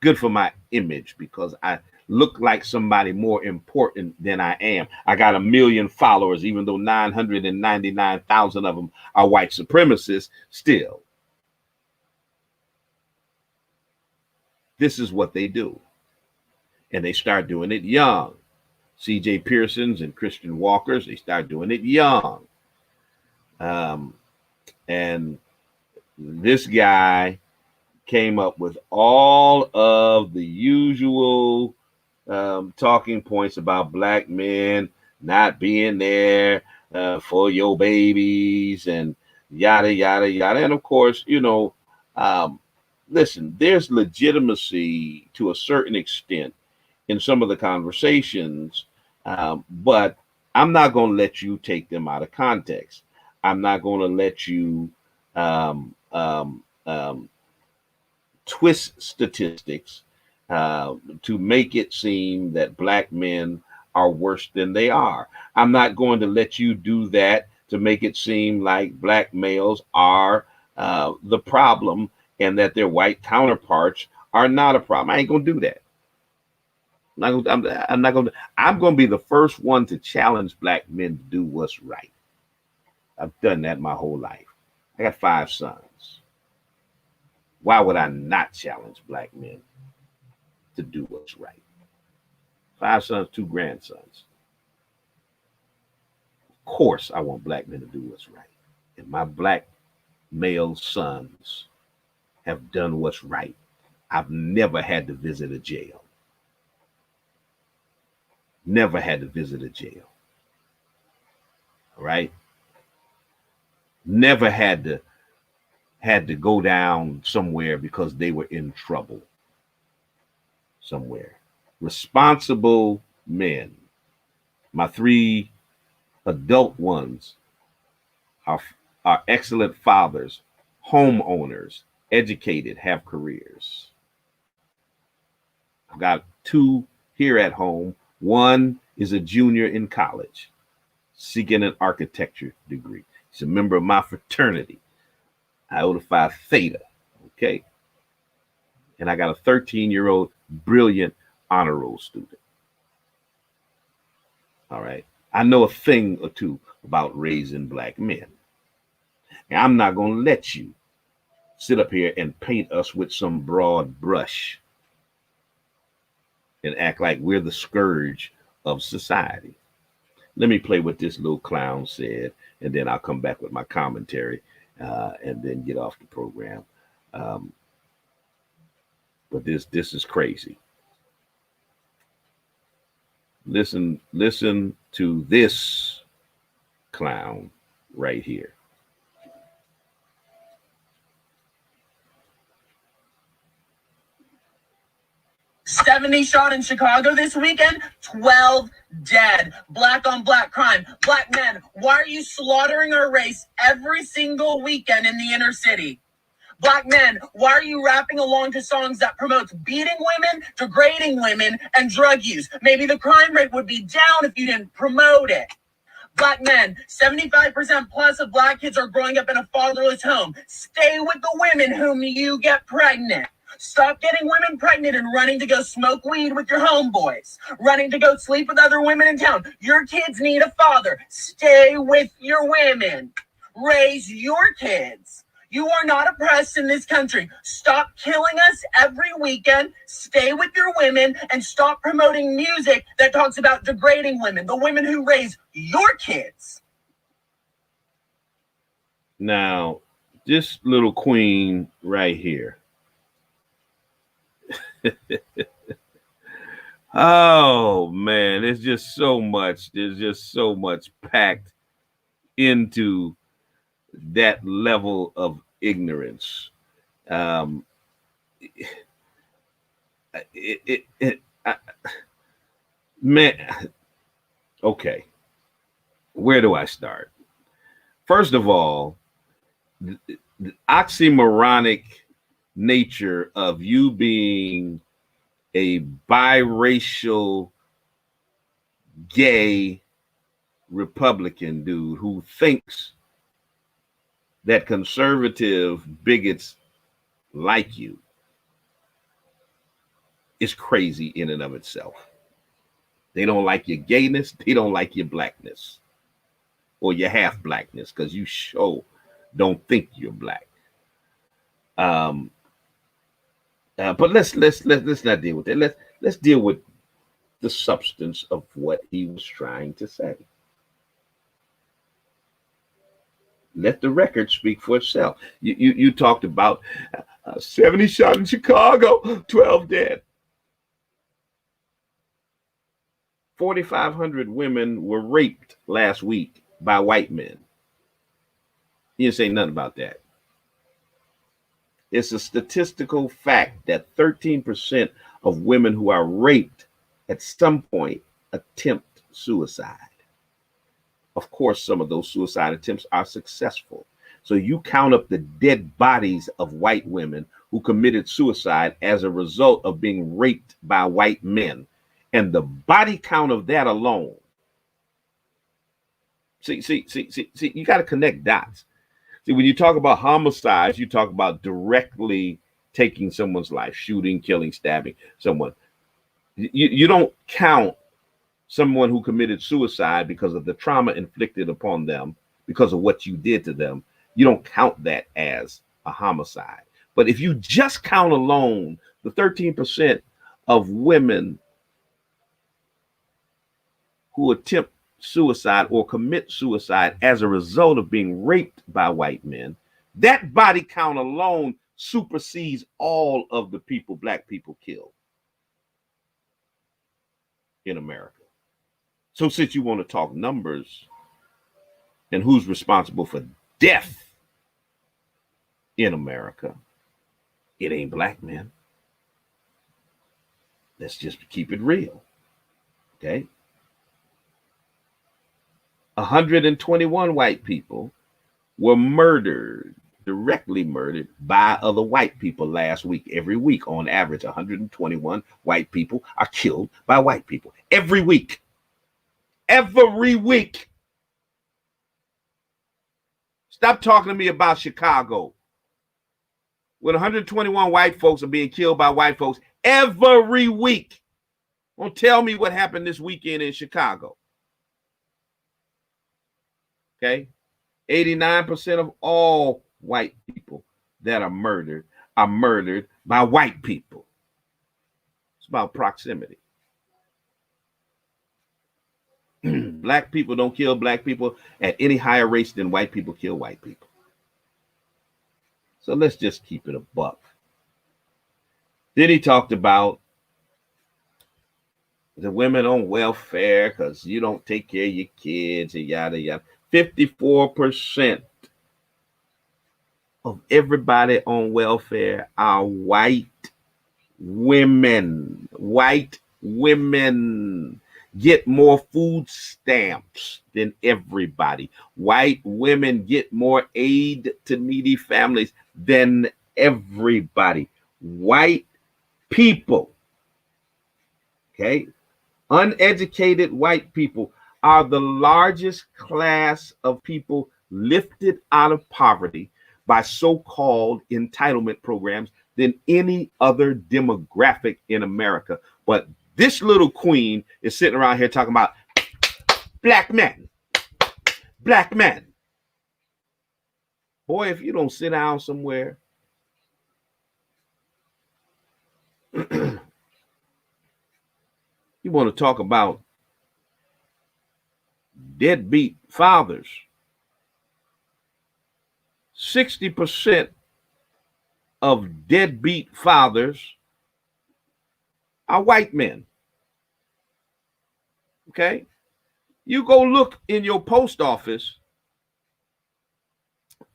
Good for my image because I look like somebody more important than I am. I got 1 million followers, even though 999,000 of them are white supremacists still. This is what they do. And they start doing it young. C.J. Pearsons and Christian Walkers, they start doing it young. And this guy came up with all of the usual talking points about black men not being there for your babies and yada, yada, yada. And of course, you know, listen, there's legitimacy to a certain extent in some of the conversations, but I'm not going to let you take them out of context. I'm not going to let you twist statistics to make it seem that black men are worse than they are. I'm not going to let you do that to make it seem like black males are the problem and that their white counterparts are not a problem. I ain't going to do that. I'm not going to. I'm going to be the first one to challenge black men to do what's right. I've done that my whole life. I got 5 sons. Why would I not challenge black men to do what's right? 5 sons, 2 grandsons. Of course, I want black men to do what's right. And my black male sons have done what's right. I've never had to visit a jail. Never had to visit a jail. All right? Never had to go down somewhere because they were in trouble somewhere. Responsible men. My 3 adult ones are excellent fathers, homeowners, educated, have careers. I've got 2 here at home. One is a junior in college, seeking an architecture degree. He's a member of my fraternity, Iota Phi Theta, okay? And I got a 13-year-old brilliant honor roll student. All right. I know a thing or two about raising black men. And I'm not going to let you sit up here and paint us with some broad brush and act like we're the scourge of society. Let me play what this little clown said, and then I'll come back with my commentary and then get off the program. But this is crazy. Listen to this clown right here. 70 shot in Chicago this weekend, 12 dead. Black on black crime. Black men, why are you slaughtering our race every single weekend in the inner city? Black men, why are you rapping along to songs that promotes beating women, degrading women, and drug use? Maybe the crime rate would be down if you didn't promote it. Black men, 75% plus of black kids are growing up in a fatherless home. Stay with the women whom you get pregnant. Stop getting women pregnant and running to go smoke weed with your homeboys. Running to go sleep with other women in town. Your kids need a father. Stay with your women. Raise your kids. You are not oppressed in this country. Stop killing us every weekend. Stay with your women and stop promoting music that talks about degrading women, the women who raise your kids. Now, this little queen right here. Oh man, there's just so much packed into that level of ignorance. Man, okay, where do I start? First of all, the oxymoronic nature of you being a biracial gay Republican dude who thinks that conservative bigots like you is crazy in and of itself. They don't like your gayness, they don't like your blackness or your half blackness because you sure don't think you're black. But let's not deal with that. Let's deal with the substance of what he was trying to say. Let the record speak for itself. You talked about 70 shot in Chicago, 12 dead. 4,500 women were raped last week by white men. You didn't say nothing about that. It's a statistical fact that 13% of women who are raped at some point attempt suicide. Of course, some of those suicide attempts are successful. So you count up the dead bodies of white women who committed suicide as a result of being raped by white men, and the body count of that alone. See, you got to connect dots. See, when you talk about homicides, you talk about directly taking someone's life, shooting, killing, stabbing someone. You don't count someone who committed suicide because of the trauma inflicted upon them, because of what you did to them. You don't count that as a homicide. But if you just count alone the 13% of women who attempt suicide or commit suicide as a result of being raped by white men, that body count alone supersedes all of the people black people killed in America. So since you want to talk numbers and who's responsible for death in America, it ain't black men. Let's just keep it real. Okay? 121 white people were murdered, directly murdered by other white people last week. Every week, on average, 121 white people are killed by white people. Every week. Every week. Stop talking to me about Chicago, when 121 white folks are being killed by white folks every week. Don't tell me what happened this weekend in Chicago. Okay? 89% of all white people that are murdered by white people. It's about proximity. Black people don't kill black people at any higher rates than white people kill white people. So let's just keep it a buck. Then he talked about the women on welfare because you don't take care of your kids and yada yada. 54% of everybody on welfare are white women. White women get more food stamps than everybody. White women get more aid to needy families than everybody. White people, okay, uneducated white people are the largest class of people lifted out of poverty by so-called entitlement programs than any other demographic in America. But this little queen is sitting around here talking about black men. Black men. Boy, if you don't sit down somewhere, you want to talk about deadbeat fathers. 60% of deadbeat fathers are white men. Okay? You go look in your post office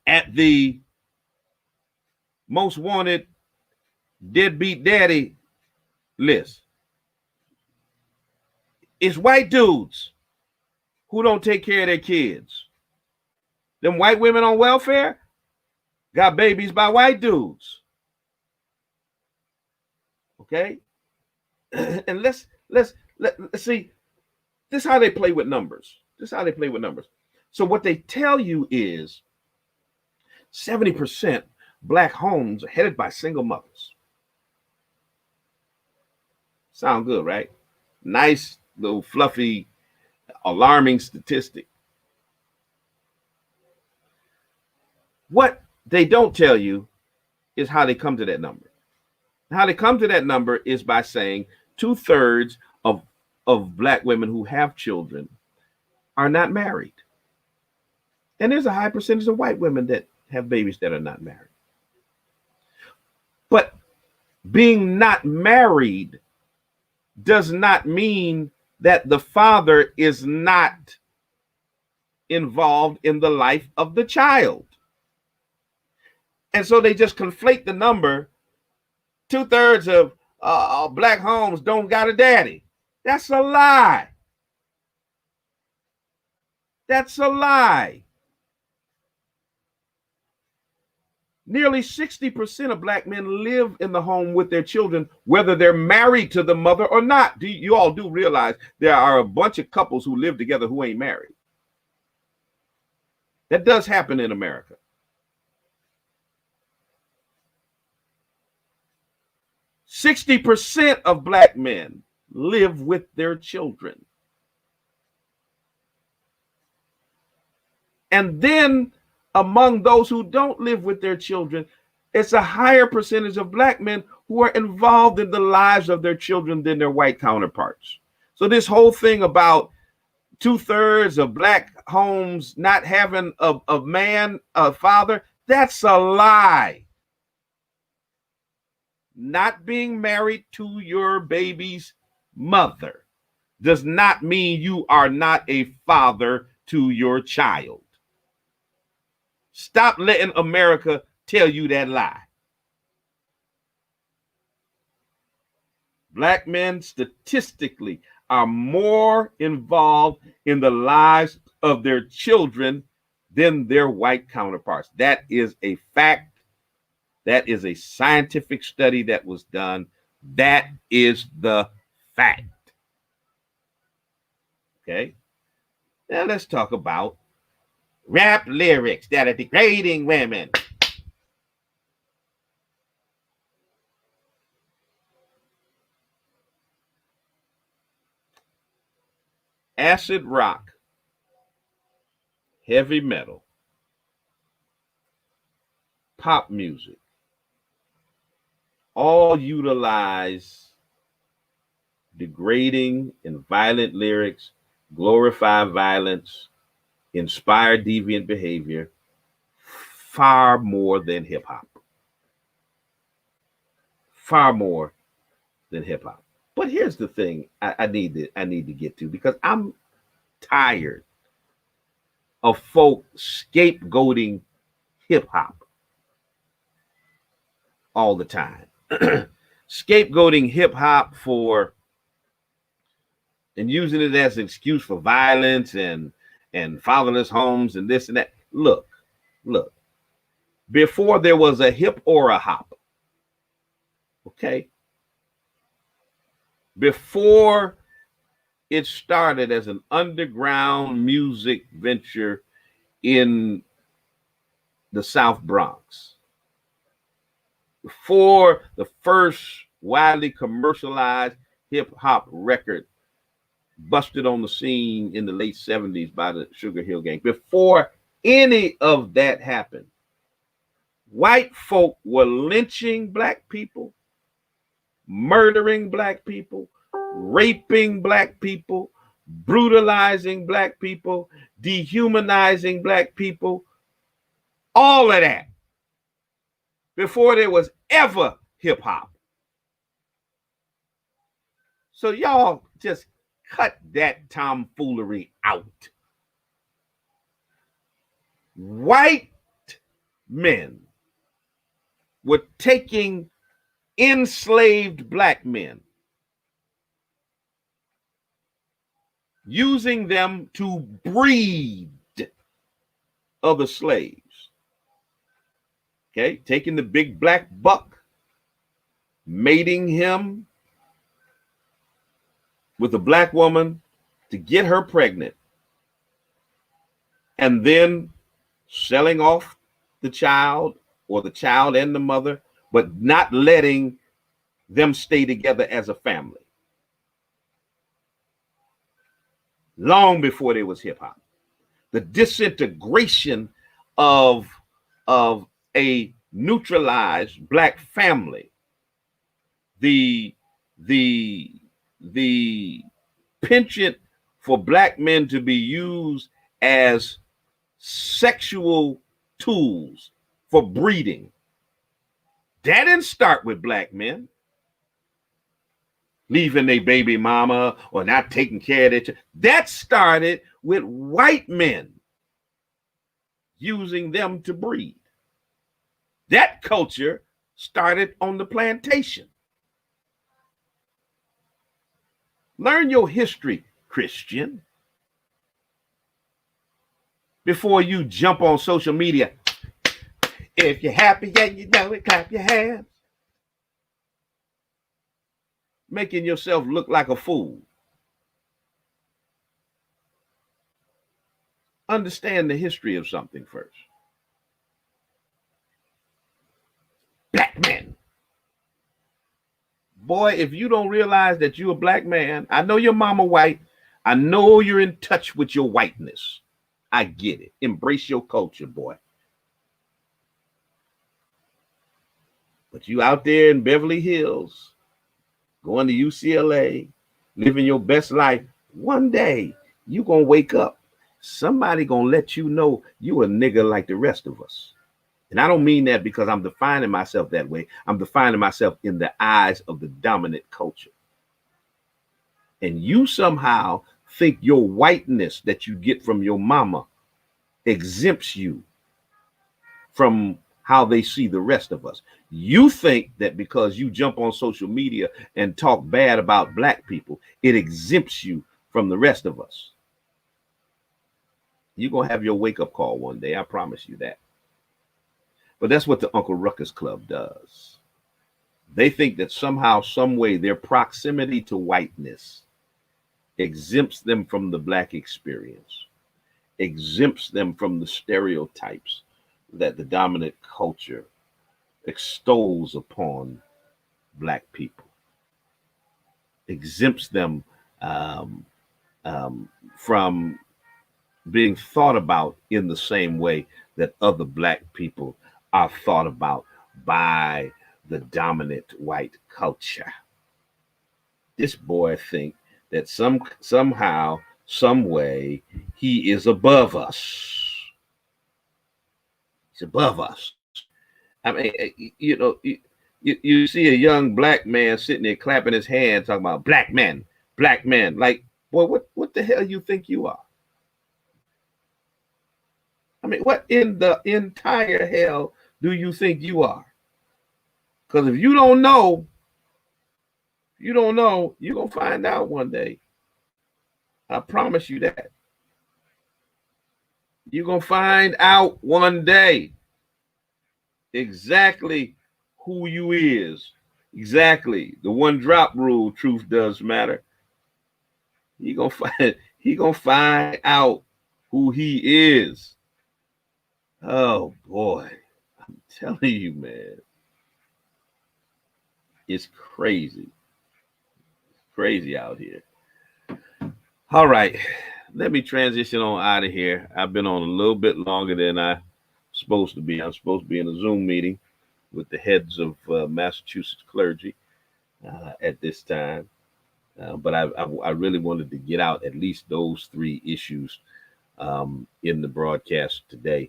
at the most wanted deadbeat daddy list. It's white dudes who don't take care of their kids. Them white women on welfare got babies by white dudes. Okay? And let's see. This is how they play with numbers. So what they tell you is 70% black homes are headed by single mothers. Sound good, right? Nice little fluffy, alarming statistic. What they don't tell you is how they come to that number. How they come to that number is by saying 2/3 of black women who have children are not married. And there's a high percentage of white women that have babies that are not married. But being not married does not mean that the father is not involved in the life of the child. And so they just conflate the number. 2/3 of black homes don't got a daddy. That's a lie. That's a lie. Nearly 60% of black men live in the home with their children, whether they're married to the mother or not. You all do realize there are a bunch of couples who live together who ain't married. That does happen in America. %60 of black men live with their children. And then among those who don't live with their children, it's a higher percentage of black men who are involved in the lives of their children than their white counterparts. So this whole thing about 2/3 of black homes not having a man, a father, that's a lie. Not being married to your baby's mother does not mean you are not a father to your child. Stop letting America tell you that lie. Black men statistically are more involved in the lives of their children than their white counterparts. That is a fact. That is a scientific study that was done. That is the fact. Okay. Now let's talk about rap lyrics that are degrading women. Acid rock, heavy metal, pop music, all utilize degrading and violent lyrics, glorify violence, inspire deviant behavior far more than hip hop. Far more than hip hop. But here's the thing I need to get to, because I'm tired of folk scapegoating hip hop all the time. Scapegoating hip hop for and using it as an excuse for violence and fatherless homes and this and that. Look. Before there was a hip or a hop, okay? Before it started as an underground music venture in the South Bronx, before the first widely commercialized hip hop record busted on the scene in the late 70s by the Sugar Hill Gang, before any of that happened, white folk were lynching black people, murdering black people, raping black people, brutalizing black people, dehumanizing black people, all of that before there was ever hip hop. So y'all just cut that tomfoolery out. White men were taking enslaved black men, using them to breed other slaves. Okay, taking the big black buck, mating him with a black woman to get her pregnant, and then selling off the child or the child and the mother, but not letting them stay together as a family. Long before there was hip hop, the disintegration of a neutralized black family, the penchant for black men to be used as sexual tools for breeding. That didn't start with black men leaving their baby mama or not taking care of their child. That started with white men using them to breed. That culture started on the plantation. Learn your history, Christian, before you jump on social media. If you're happy and you know it, clap your hands. Making yourself look like a fool. Understand the history of something first. Black men. Boy, if you don't realize that you're a black man, I know your mama white. I know you're in touch with your whiteness. I get it. Embrace your culture, boy. But you out there in Beverly Hills, going to UCLA, living your best life, one day you gonna wake up. Somebody gonna let you know you a nigga like the rest of us. And I don't mean that because I'm defining myself that way. I'm defining myself in the eyes of the dominant culture. And you somehow think your whiteness that you get from your mama exempts you from how they see the rest of us. You think that because you jump on social media and talk bad about black people, it exempts you from the rest of us. You're going to have your wake-up call one day. I promise you that. But that's what the Uncle Ruckus Club does. They think that somehow, some way, their proximity to whiteness exempts them from the black experience, exempts them from the stereotypes that the dominant culture extols upon black people, exempts them from being thought about in the same way that other black people are thought about by the dominant white culture. This boy think that somehow, some way, he is above us. He's above us. I mean, you see a young black man sitting there clapping his hands, talking about black men. Like, boy, what the hell you think you are? I mean, what in the entire hell do you think you are? Because if you don't know, you're going to find out one day. I promise you that. You're going to find out one day exactly who you is. Exactly. The one drop rule, truth does matter. He gonna find out who he is. Oh boy. I'm telling you, man. It's crazy. Crazy out here. All right. Let me transition on out of here. I've been on a little bit longer than I'm supposed to be. I'm supposed to be in a Zoom meeting with the heads of Massachusetts clergy at this time. But I really wanted to get out at least those three issues in the broadcast today.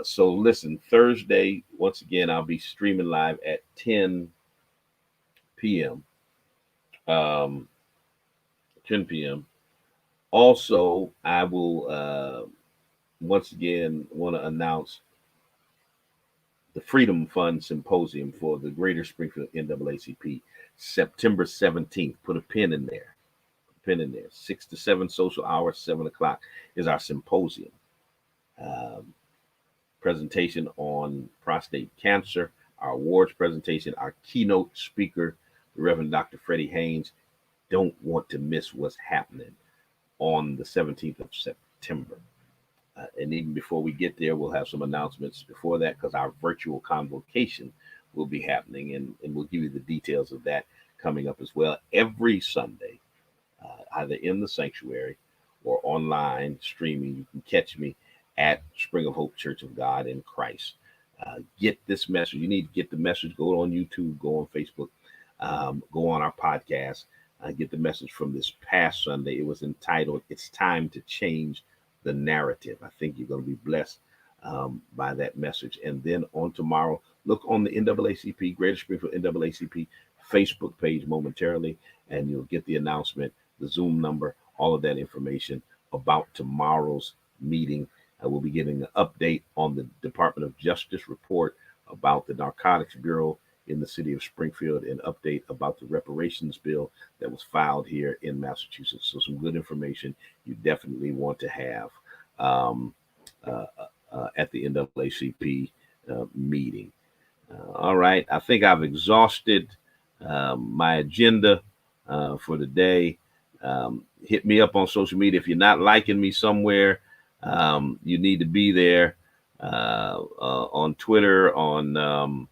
So listen, Thursday, once again, I'll be streaming live at 10 p.m. 10 p.m. Also, I will once again want to announce the Freedom Fund Symposium for the Greater Springfield NAACP, September 17th. Put a pin in there. 6 to 7 social hours, 7 o'clock is our symposium. Presentation on prostate cancer, our awards presentation, our keynote speaker, the Reverend Dr. Freddie Haynes. Don't want to miss what's happening on the 17th of September. And even before we get there, we'll have some announcements before that because our virtual convocation will be happening, and we'll give you the details of that coming up as well. Every Sunday, either in the sanctuary or online streaming, you can catch me at Spring of Hope Church of God in Christ. Get this message. You need to get the message. Go on YouTube, go on Facebook, go on our podcast. Get the message from this past Sunday. It was entitled, "It's Time to Change the Narrative." I think you're going to be blessed by that message. And then on tomorrow, look on the NAACP, Greater Springfield NAACP Facebook page momentarily, and you'll get the announcement, the Zoom number, all of that information about tomorrow's meeting. We'll be getting an update on the Department of Justice report about the Narcotics Bureau in the city of Springfield, an update about the reparations bill that was filed here in Massachusetts. So some good information you definitely want to have at the NAACP meeting. All right, I think I've exhausted my agenda for the day. Hit me up on social media. If you're not liking me somewhere, you need to be there on Twitter, on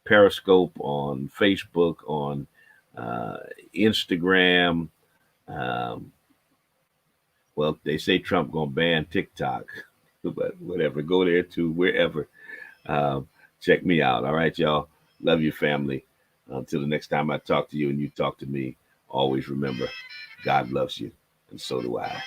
Periscope, on Facebook, on Instagram. Well, they say Trump gonna ban TikTok, but whatever. Go there too, wherever. Check me out. All right, y'all. Love your family. Until the next time I talk to you and you talk to me, always remember, God loves you, and so do I.